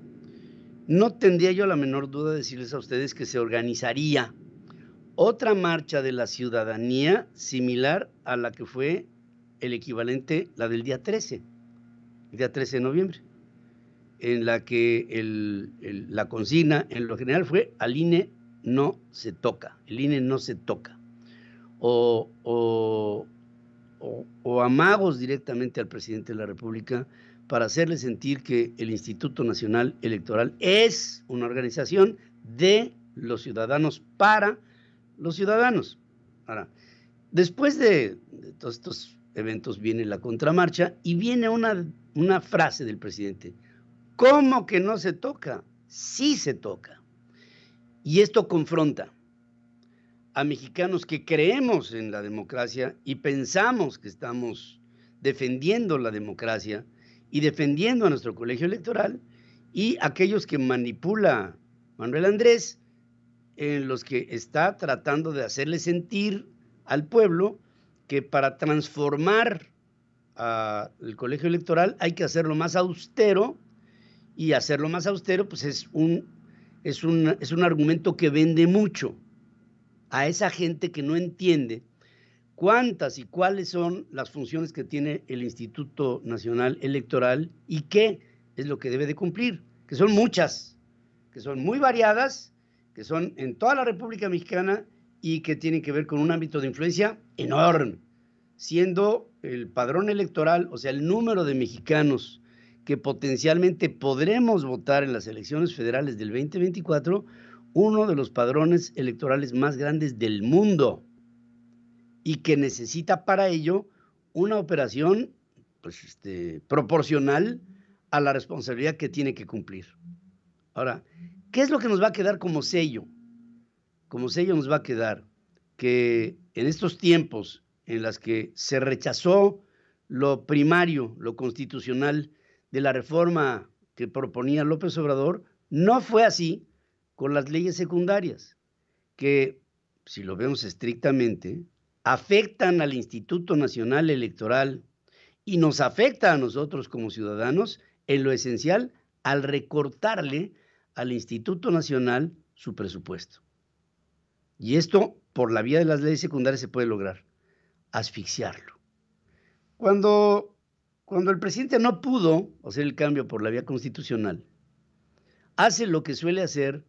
no tendría yo la menor duda de decirles a ustedes que se organizaría otra marcha de la ciudadanía similar a la que fue el equivalente, la del día 13 de noviembre, en la que la consigna en lo general fue: al INE no se toca, el INE no se toca. O amagos directamente al presidente de la República para hacerle sentir que el Instituto Nacional Electoral es una organización de los ciudadanos para los ciudadanos. Ahora, después de todos estos eventos viene la contramarcha y viene una frase del presidente: ¿cómo que no se toca? Sí se toca. Y esto confronta a mexicanos que creemos en la democracia y pensamos que estamos defendiendo la democracia y defendiendo a nuestro colegio electoral, y aquellos que manipula Manuel Andrés, en los que está tratando de hacerle sentir al pueblo que para transformar el colegio electoral hay que hacerlo más austero, y hacerlo más austero pues es un argumento que vende mucho a esa gente que no entiende cuántas y cuáles son las funciones que tiene el Instituto Nacional Electoral y qué es lo que debe de cumplir, que son muchas, que son muy variadas, que son en toda la República Mexicana y que tienen que ver con un ámbito de influencia enorme, siendo el padrón electoral, o sea, el número de mexicanos que potencialmente podremos votar en las elecciones federales del 2024, uno de los padrones electorales más grandes del mundo, y que necesita para ello una operación pues, proporcional a la responsabilidad que tiene que cumplir. Ahora, ¿qué es lo que nos va a quedar como sello? Como sello nos va a quedar que en estos tiempos en los que se rechazó lo primario, lo constitucional de la reforma que proponía López Obrador, no fue así con las leyes secundarias, que, si lo vemos estrictamente, afectan al Instituto Nacional Electoral y nos afecta a nosotros como ciudadanos en lo esencial al recortarle al Instituto Nacional su presupuesto. Y esto, por la vía de las leyes secundarias, se puede lograr: asfixiarlo. Cuando el presidente no pudo hacer el cambio por la vía constitucional, hace lo que suele hacer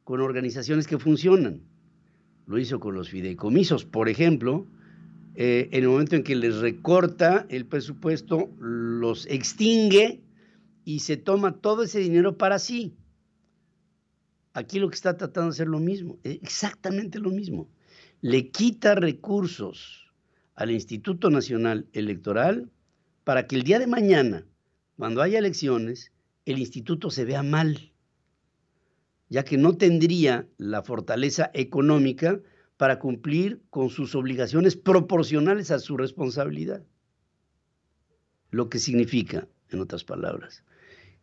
con organizaciones que funcionan. Lo hizo con los fideicomisos, por ejemplo, en el momento en que les recorta el presupuesto, los extingue y se toma todo ese dinero para sí. aquí lo que está tratando de hacer lo mismo, exactamente lo mismo. Le quita recursos al Instituto Nacional Electoral para que el día de mañana, cuando haya elecciones, el instituto se vea mal, ya que no tendría la fortaleza económica para cumplir con sus obligaciones proporcionales a su responsabilidad. Lo que significa, en otras palabras,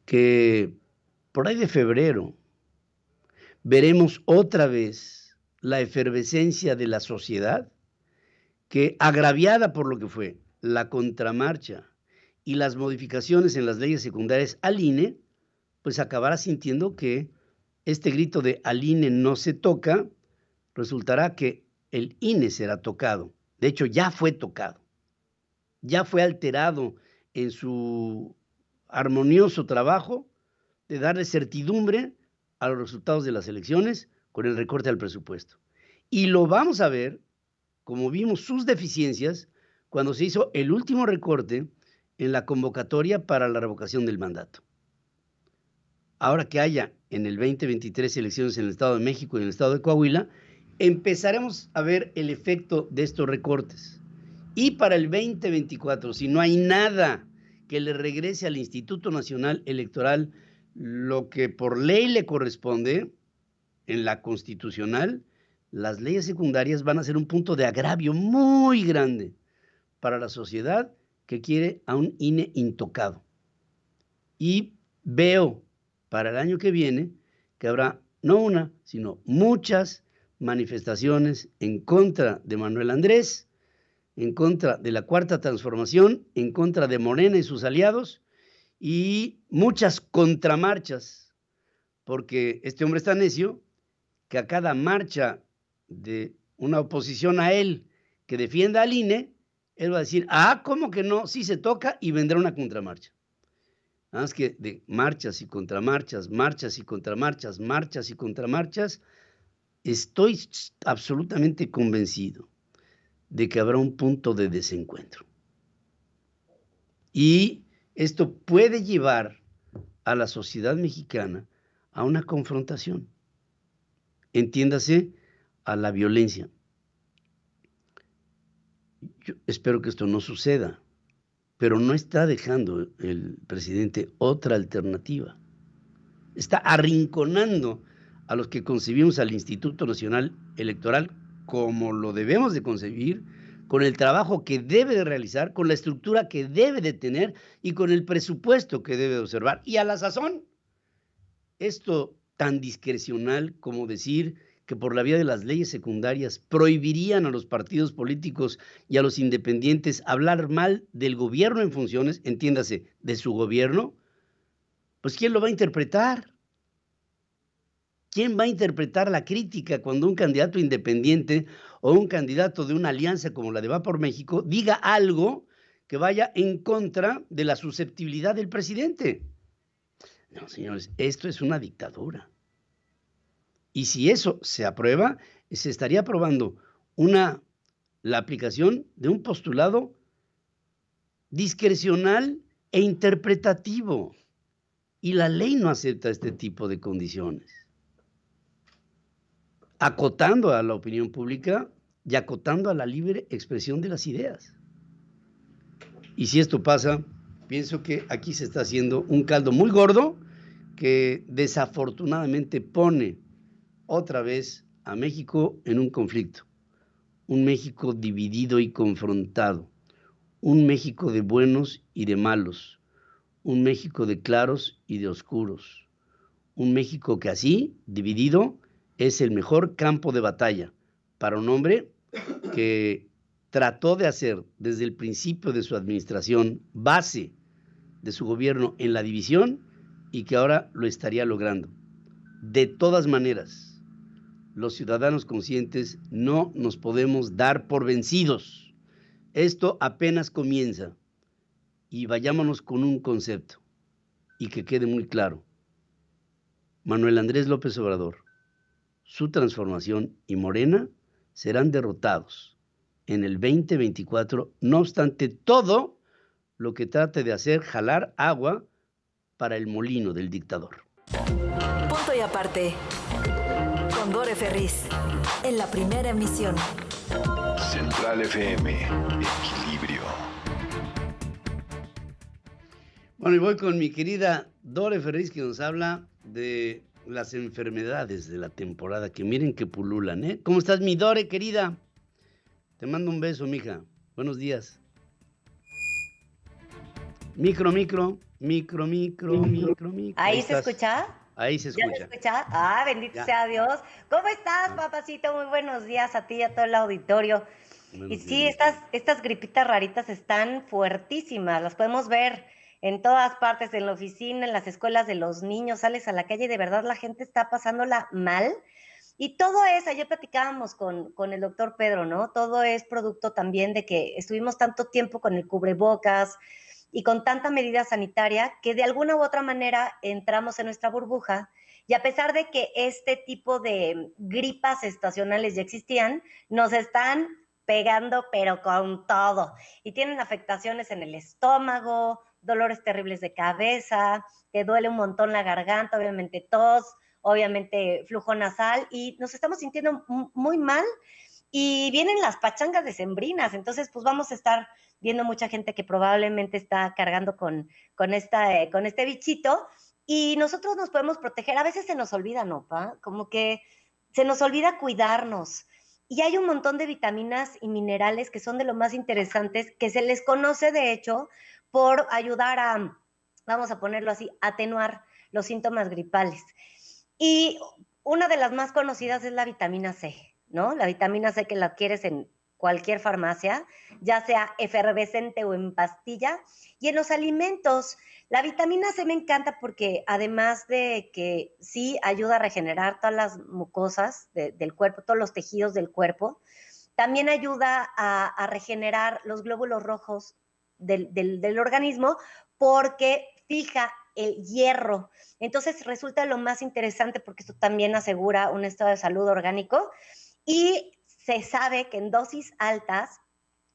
que por ahí de febrero veremos otra vez la efervescencia de la sociedad que, agraviada por lo que fue la contramarcha y las modificaciones en las leyes secundarias al INE, pues acabará sintiendo que este grito de al INE no se toca, resultará que el INE será tocado. De hecho, ya fue tocado, ya fue alterado en su armonioso trabajo de darle certidumbre a los resultados de las elecciones con el recorte al presupuesto. Y lo vamos a ver, como vimos sus deficiencias, cuando se hizo el último recorte en la convocatoria para la revocación del mandato. Ahora que haya en el 2023 elecciones en el Estado de México y en el Estado de Coahuila, empezaremos a ver el efecto de estos recortes. Y para el 2024, si no hay nada que le regrese al Instituto Nacional Electoral lo que por ley le corresponde en la constitucional, las leyes secundarias van a ser un punto de agravio muy grande para la sociedad que quiere a un INE intocado. Y veo para el año que viene que habrá no una, sino muchas manifestaciones en contra de Manuel Andrés, en contra de la Cuarta Transformación, en contra de Morena y sus aliados, y muchas contramarchas, porque este hombre es tan necio que a cada marcha de una oposición a él que defienda al INE, él va a decir, ¿cómo que no? Sí se toca, y vendrá una contramarcha. Nada más que de marchas y contramarchas, marchas y contramarchas, marchas y contramarchas, estoy absolutamente convencido de que habrá un punto de desencuentro. Y esto puede llevar a la sociedad mexicana a una confrontación. Entiéndase, a la violencia. Yo espero que esto no suceda, pero no está dejando el presidente otra alternativa. Está arrinconando a los que concebimos al Instituto Nacional Electoral como lo debemos de concebir, con el trabajo que debe de realizar, con la estructura que debe de tener y con el presupuesto que debe de observar. Y a la sazón, esto tan discrecional como decir que por la vía de las leyes secundarias prohibirían a los partidos políticos y a los independientes hablar mal del gobierno en funciones, entiéndase, de su gobierno, pues ¿quién lo va a interpretar? ¿Quién va a interpretar la crítica cuando un candidato independiente o un candidato de una alianza como la de Va por México diga algo que vaya en contra de la susceptibilidad del presidente? No, señores, esto es una dictadura. Y si eso se aprueba, se estaría aprobando la aplicación de un postulado discrecional e interpretativo. Y la ley no acepta este tipo de condiciones. Acotando a la opinión pública y acotando a la libre expresión de las ideas. Y si esto pasa, pienso que aquí se está haciendo un caldo muy gordo que desafortunadamente pone otra vez a México en un conflicto. Un México dividido y confrontado. Un México de buenos y de malos. Un México de claros y de oscuros. Un México que así, dividido, es el mejor campo de batalla para un hombre que trató de hacer desde el principio de su administración base de su gobierno en la división y que ahora lo estaría logrando. De todas maneras, los ciudadanos conscientes no nos podemos dar por vencidos. Esto apenas comienza y vayámonos con un concepto y que quede muy claro. Manuel Andrés López Obrador, su transformación y Morena serán derrotados en el 2024, no obstante todo lo que trate de hacer jalar agua para el molino del dictador. Punto y aparte. con Dore Ferriz, en la primera emisión. Central FM, Equilibrio. Bueno, y voy con mi querida Dore Ferriz, que nos habla de las enfermedades de la temporada, que miren que pululan, ¿eh? ¿Cómo estás, mi Dore, querida? Te mando un beso, mija. Buenos días. Micro. ¿Ahí se escucha? Ahí se escucha. ¿Ya se escucha? Ah, bendito sea Dios. ¿Cómo estás, papacito? Muy buenos días a ti y a todo el auditorio. Y sí, estas gripitas raritas están fuertísimas, las podemos ver en todas partes, en la oficina, en las escuelas de los niños, sales a la calle y de verdad la gente está pasándola mal. Y todo es, ayer platicábamos con el doctor Pedro, ¿no? Todo es producto también de que estuvimos tanto tiempo con el cubrebocas y con tanta medida sanitaria que de alguna u otra manera entramos en nuestra burbuja. Y a pesar de que este tipo de gripas estacionales ya existían, nos están pegando pero con todo. Y tienen afectaciones en el estómago, dolores terribles de cabeza, te duele un montón la garganta, obviamente tos, obviamente flujo nasal, y nos estamos sintiendo muy mal, y vienen las pachangas decembrinas, entonces pues vamos a estar viendo mucha gente que probablemente está cargando con este bichito, y nosotros nos podemos proteger. A veces se nos olvida, ¿no, pa? Como que se nos olvida cuidarnos, y hay un montón de vitaminas y minerales que son de lo más interesantes, que se les conoce de hecho por ayudar a, vamos a ponerlo así, atenuar los síntomas gripales. Y una de las más conocidas es la vitamina C, ¿no? La vitamina C que la adquieres en cualquier farmacia, ya sea efervescente o en pastilla. Y en los alimentos, la vitamina C me encanta porque además de que sí ayuda a regenerar todas las mucosas del cuerpo, todos los tejidos del cuerpo, también ayuda a regenerar los glóbulos rojos del organismo porque fija el hierro. Entonces resulta lo más interesante porque esto también asegura un estado de salud orgánico y se sabe que en dosis altas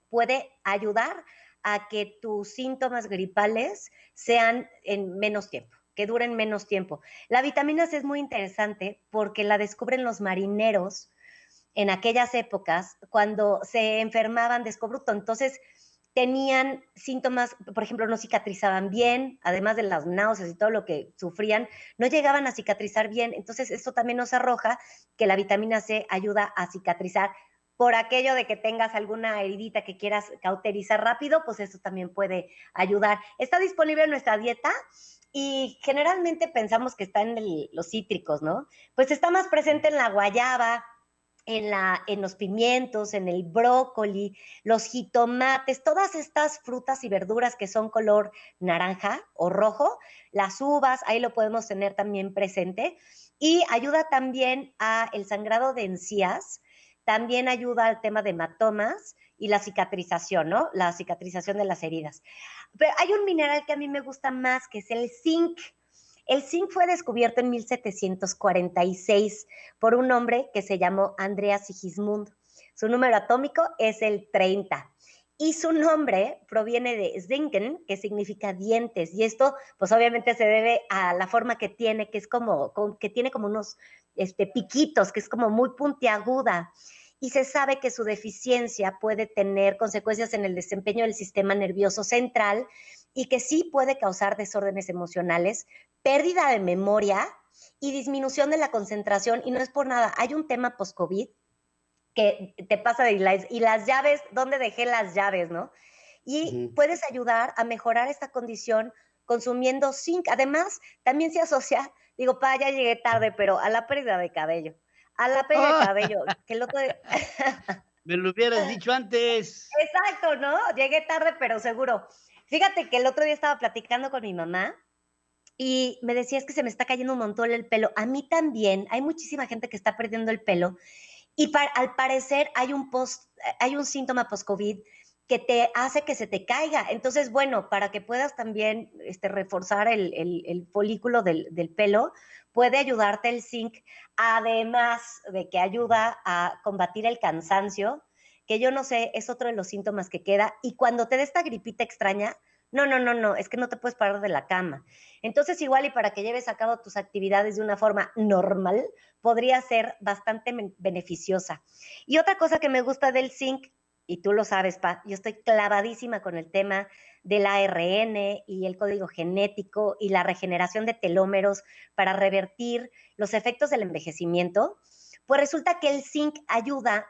puede ayudar a que tus síntomas gripales sean en menos tiempo, que duren menos tiempo. La vitamina C es muy interesante porque la descubren los marineros en aquellas épocas cuando se enfermaban de escobruto. Entonces tenían síntomas, por ejemplo, no cicatrizaban bien, además de las náuseas y todo lo que sufrían, no llegaban a cicatrizar bien. Entonces, esto también nos arroja que la vitamina C ayuda a cicatrizar. Por aquello de que tengas alguna heridita que quieras cauterizar rápido, pues eso también puede ayudar. Está disponible en nuestra dieta y generalmente pensamos que está en los cítricos, ¿no? Pues está más presente en la guayaba, en los pimientos, en el brócoli, los jitomates, todas estas frutas y verduras que son color naranja o rojo, las uvas, ahí lo podemos tener también presente, y ayuda también a el sangrado de encías, también ayuda al tema de hematomas y la cicatrización, ¿no? La cicatrización de las heridas. Pero hay un mineral que a mí me gusta más, que es el zinc. El zinc fue descubierto en 1746 por un hombre que se llamó Andreas Sigismund. Su número atómico es el 30 y su nombre proviene de zinken, que significa dientes, y esto pues obviamente se debe a la forma que tiene, que es que tiene como unos piquitos, que es como muy puntiaguda, y se sabe que su deficiencia puede tener consecuencias en el desempeño del sistema nervioso central y que sí puede causar desórdenes emocionales, pérdida de memoria y disminución de la concentración. Y no es por nada, hay un tema post-COVID que te pasa de y las llaves, ¿dónde dejé las llaves, no? Y puedes ayudar a mejorar esta condición consumiendo zinc. Además, también se asocia, digo, ya llegué tarde, pero a la pérdida de cabello. A la pérdida de cabello, que el otro día... Me lo hubieras dicho antes. Exacto, ¿no? Llegué tarde, pero seguro. Fíjate que el otro día estaba platicando con mi mamá y me decía, es que se me está cayendo un montón el pelo. A mí también, hay muchísima gente que está perdiendo el pelo y al parecer hay un síntoma post-COVID que te hace que se te caiga. Entonces, bueno, para que puedas también reforzar el folículo del pelo, puede ayudarte el zinc, además de que ayuda a combatir el cansancio, que yo no sé, es otro de los síntomas que queda. Y cuando te da esta gripita extraña, No, es que no te puedes parar de la cama. Entonces, igual y para que lleves a cabo tus actividades de una forma normal, podría ser bastante beneficiosa. Y otra cosa que me gusta del zinc, y tú lo sabes, Pa, yo estoy clavadísima con el tema del ARN y el código genético y la regeneración de telómeros para revertir los efectos del envejecimiento, pues resulta que el zinc ayuda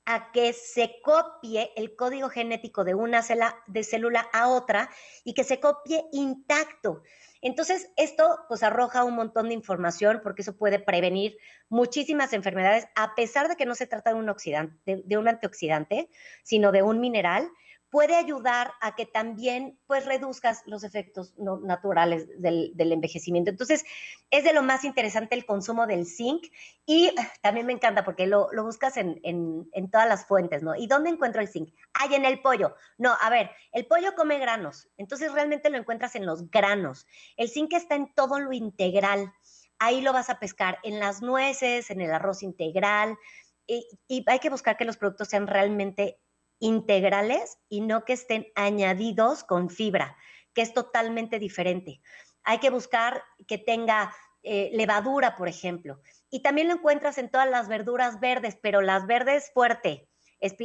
a que se copie el código genético de una célula a otra y que se copie intacto. Entonces, esto pues arroja un montón de información porque eso puede prevenir muchísimas enfermedades, a pesar de que no se trata de un antioxidante, sino de un mineral. Puede ayudar a que también pues reduzcas los efectos no naturales del envejecimiento. Entonces, es de lo más interesante el consumo del zinc y también me encanta porque lo buscas en todas las fuentes, ¿no? ¿Y dónde encuentro el zinc? ¡Ay, en el pollo! No, a ver, el pollo come granos, entonces realmente lo encuentras en los granos. El zinc está en todo lo integral. Ahí lo vas a pescar en las nueces, en el arroz integral y hay que buscar que los productos sean realmente integrales y no que estén añadidos con fibra, que es totalmente diferente. Hay que buscar que tenga levadura, por ejemplo. Y también lo encuentras en todas las verduras verdes, pero las verdes fuerte,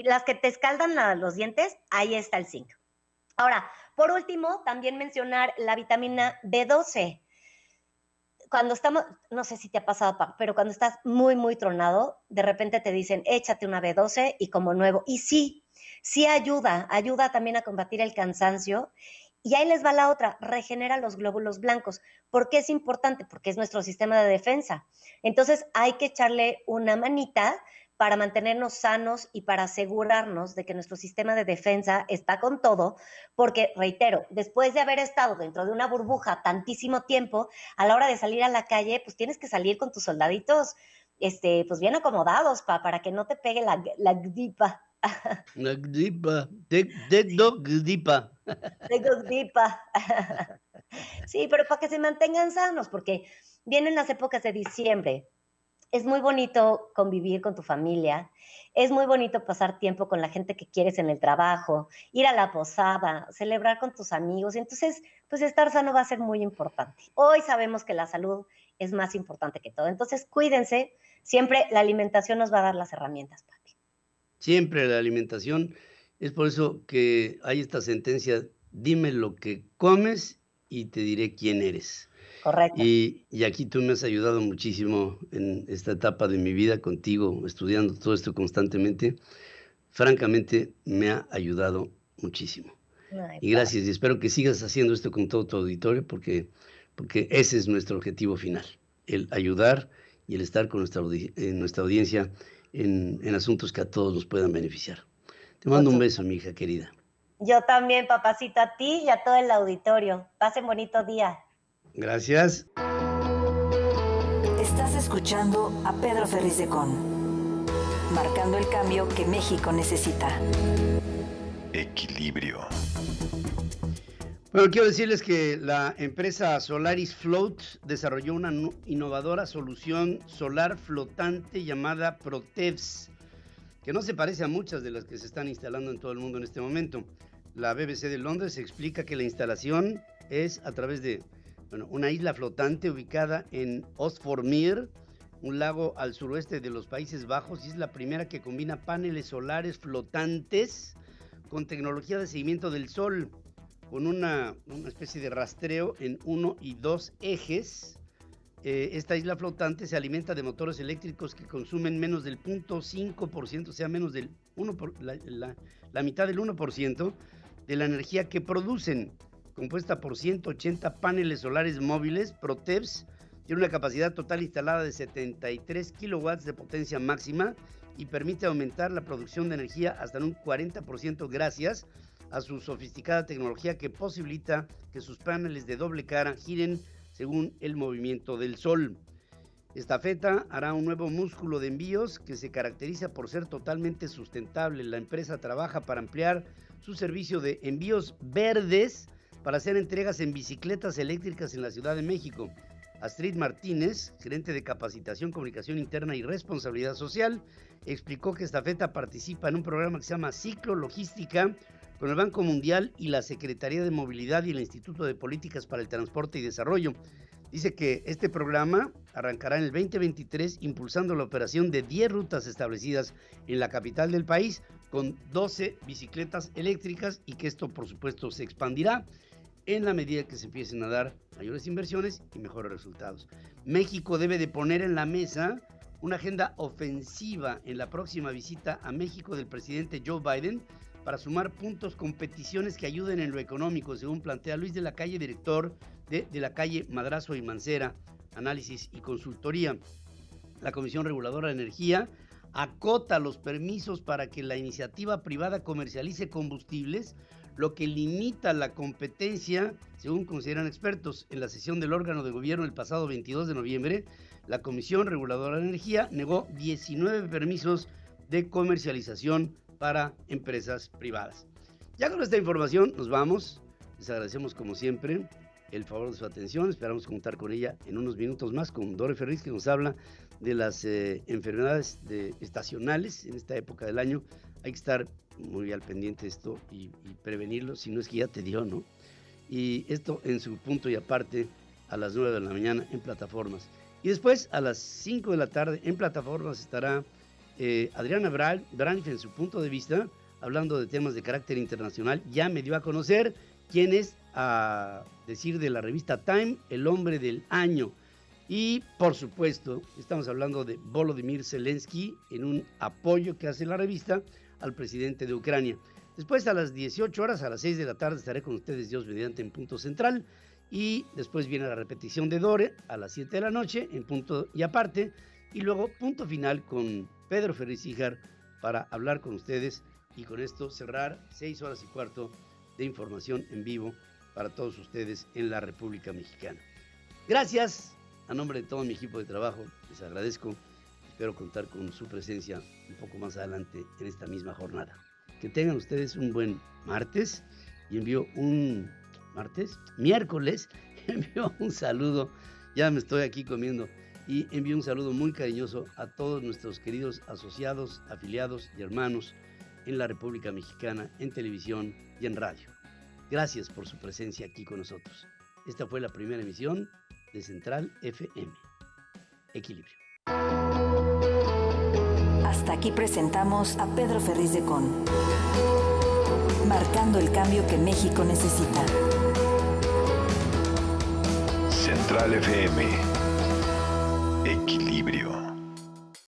las que te escaldan los dientes, ahí está el zinc. Ahora, por último, también mencionar la vitamina B12. Cuando estamos, no sé si te ha pasado, pero cuando estás muy, muy tronado, de repente te dicen, échate una B12 y como nuevo. Y sí ayuda también a combatir el cansancio. Y ahí les va la otra, regenera los glóbulos blancos. ¿Por qué es importante? Porque es nuestro sistema de defensa. Entonces hay que echarle una manita para mantenernos sanos y para asegurarnos de que nuestro sistema de defensa está con todo, porque, reitero, después de haber estado dentro de una burbuja tantísimo tiempo, a la hora de salir a la calle, pues tienes que salir con tus soldaditos pues bien acomodados, para que no te pegue la gripa. La gripa, tengo gripa. Tengo gripa. Sí, pero para que se mantengan sanos, porque vienen las épocas de diciembre. Es muy bonito convivir con tu familia, es muy bonito pasar tiempo con la gente que quieres en el trabajo, ir a la posada, celebrar con tus amigos. Entonces, pues estar sano va a ser muy importante. Hoy sabemos que la salud es más importante que todo. Entonces, cuídense. Siempre la alimentación nos va a dar las herramientas, papi. Siempre la alimentación. Es por eso que hay esta sentencia, dime lo que comes y te diré quién eres. Correcto. Y aquí tú me has ayudado muchísimo en esta etapa de mi vida contigo, estudiando todo esto constantemente. Francamente, me ha ayudado muchísimo. Ay, y gracias, y espero que sigas haciendo esto con todo tu auditorio, porque ese es nuestro objetivo final, el ayudar y el estar con nuestra audiencia en asuntos que a todos nos puedan beneficiar. Te mando un beso, mi hija querida. Yo también, papacito, a ti y a todo el auditorio. Pasen bonito día. Gracias. Estás escuchando a Pedro Ferriz de Con, marcando el cambio que México necesita. Equilibrio. Bueno, quiero decirles que la empresa Solaris Float desarrolló una innovadora solución solar flotante llamada Protevs, que no se parece a muchas de las que se están instalando en todo el mundo en este momento. La BBC de Londres explica que la instalación es a través de una isla flotante ubicada en Oostvoormeer, un lago al suroeste de los Países Bajos, y es la primera que combina paneles solares flotantes con tecnología de seguimiento del sol, con una especie de rastreo en 1 y 2 ejes. Esta isla flotante se alimenta de motores eléctricos que consumen menos del 0.5%, o sea, menos del la mitad del 1% de la energía que producen. Compuesta por 180 paneles solares móviles, Protevs tiene una capacidad total instalada de 73 kilowatts de potencia máxima y permite aumentar la producción de energía hasta en un 40% gracias a su sofisticada tecnología que posibilita que sus paneles de doble cara giren según el movimiento del sol. Estafeta hará un nuevo músculo de envíos que se caracteriza por ser totalmente sustentable. La empresa trabaja para ampliar su servicio de envíos verdes para hacer entregas en bicicletas eléctricas en la Ciudad de México. Astrid Martínez, gerente de Capacitación, Comunicación Interna y Responsabilidad Social, explicó que Estafeta participa en un programa que se llama Ciclo Logística con el Banco Mundial y la Secretaría de Movilidad y el Instituto de Políticas para el Transporte y Desarrollo. Dice que este programa arrancará en el 2023 impulsando la operación de 10 rutas establecidas en la capital del país con 12 bicicletas eléctricas y que esto por supuesto se expandirá en la medida que se empiecen a dar mayores inversiones y mejores resultados. México debe de poner en la mesa una agenda ofensiva en la próxima visita a México del presidente Joe Biden para sumar puntos con peticiones que ayuden en lo económico, según plantea Luis de la Calle, director de la Calle Madrazo y Mancera, Análisis y Consultoría. La Comisión Reguladora de Energía acota los permisos para que la iniciativa privada comercialice combustibles, lo que limita la competencia, según consideran expertos. En la sesión del órgano de gobierno el pasado 22 de noviembre, la Comisión Reguladora de Energía negó 19 permisos de comercialización para empresas privadas. Ya con esta información nos vamos. Les agradecemos como siempre el favor de su atención. Esperamos contar con ella en unos minutos más con Dore Ferriz, que nos habla de las enfermedades estacionales en esta época del año. Hay que estar muy al pendiente de esto y prevenirlo, si no es que ya te dio, ¿no? Y esto en su punto y aparte a las 9 de la mañana en plataformas. Y después a las 5 de la tarde en plataformas estará Adriana Braniff en su punto de vista, hablando de temas de carácter internacional. Ya me dio a conocer quién es, a decir de la revista Time, el hombre del año. Y por supuesto estamos hablando de Volodymyr Zelensky en un apoyo que hace la revista al presidente de Ucrania. Después a las 18 horas, a las 6 de la tarde estaré con ustedes, Dios mediante, en punto central. Y después viene la repetición de Dore a las 7 de la noche en punto y aparte. Y luego punto final con Pedro Ferriz Híjar para hablar con ustedes y con esto cerrar 6 horas y cuarto de información en vivo para todos ustedes en la República Mexicana. Gracias. A nombre de todo mi equipo de trabajo, les agradezco. Espero contar con su presencia un poco más adelante en esta misma jornada. Que tengan ustedes un buen martes y miércoles, envío un saludo, ya me estoy aquí comiendo, y envío un saludo muy cariñoso a todos nuestros queridos asociados, afiliados y hermanos en la República Mexicana, en televisión y en radio. Gracias por su presencia aquí con nosotros. Esta fue la primera emisión de Central FM. Equilibrio. Hasta aquí presentamos a Pedro Ferriz de Con, marcando el cambio que México necesita. Central FM. Equilibrio.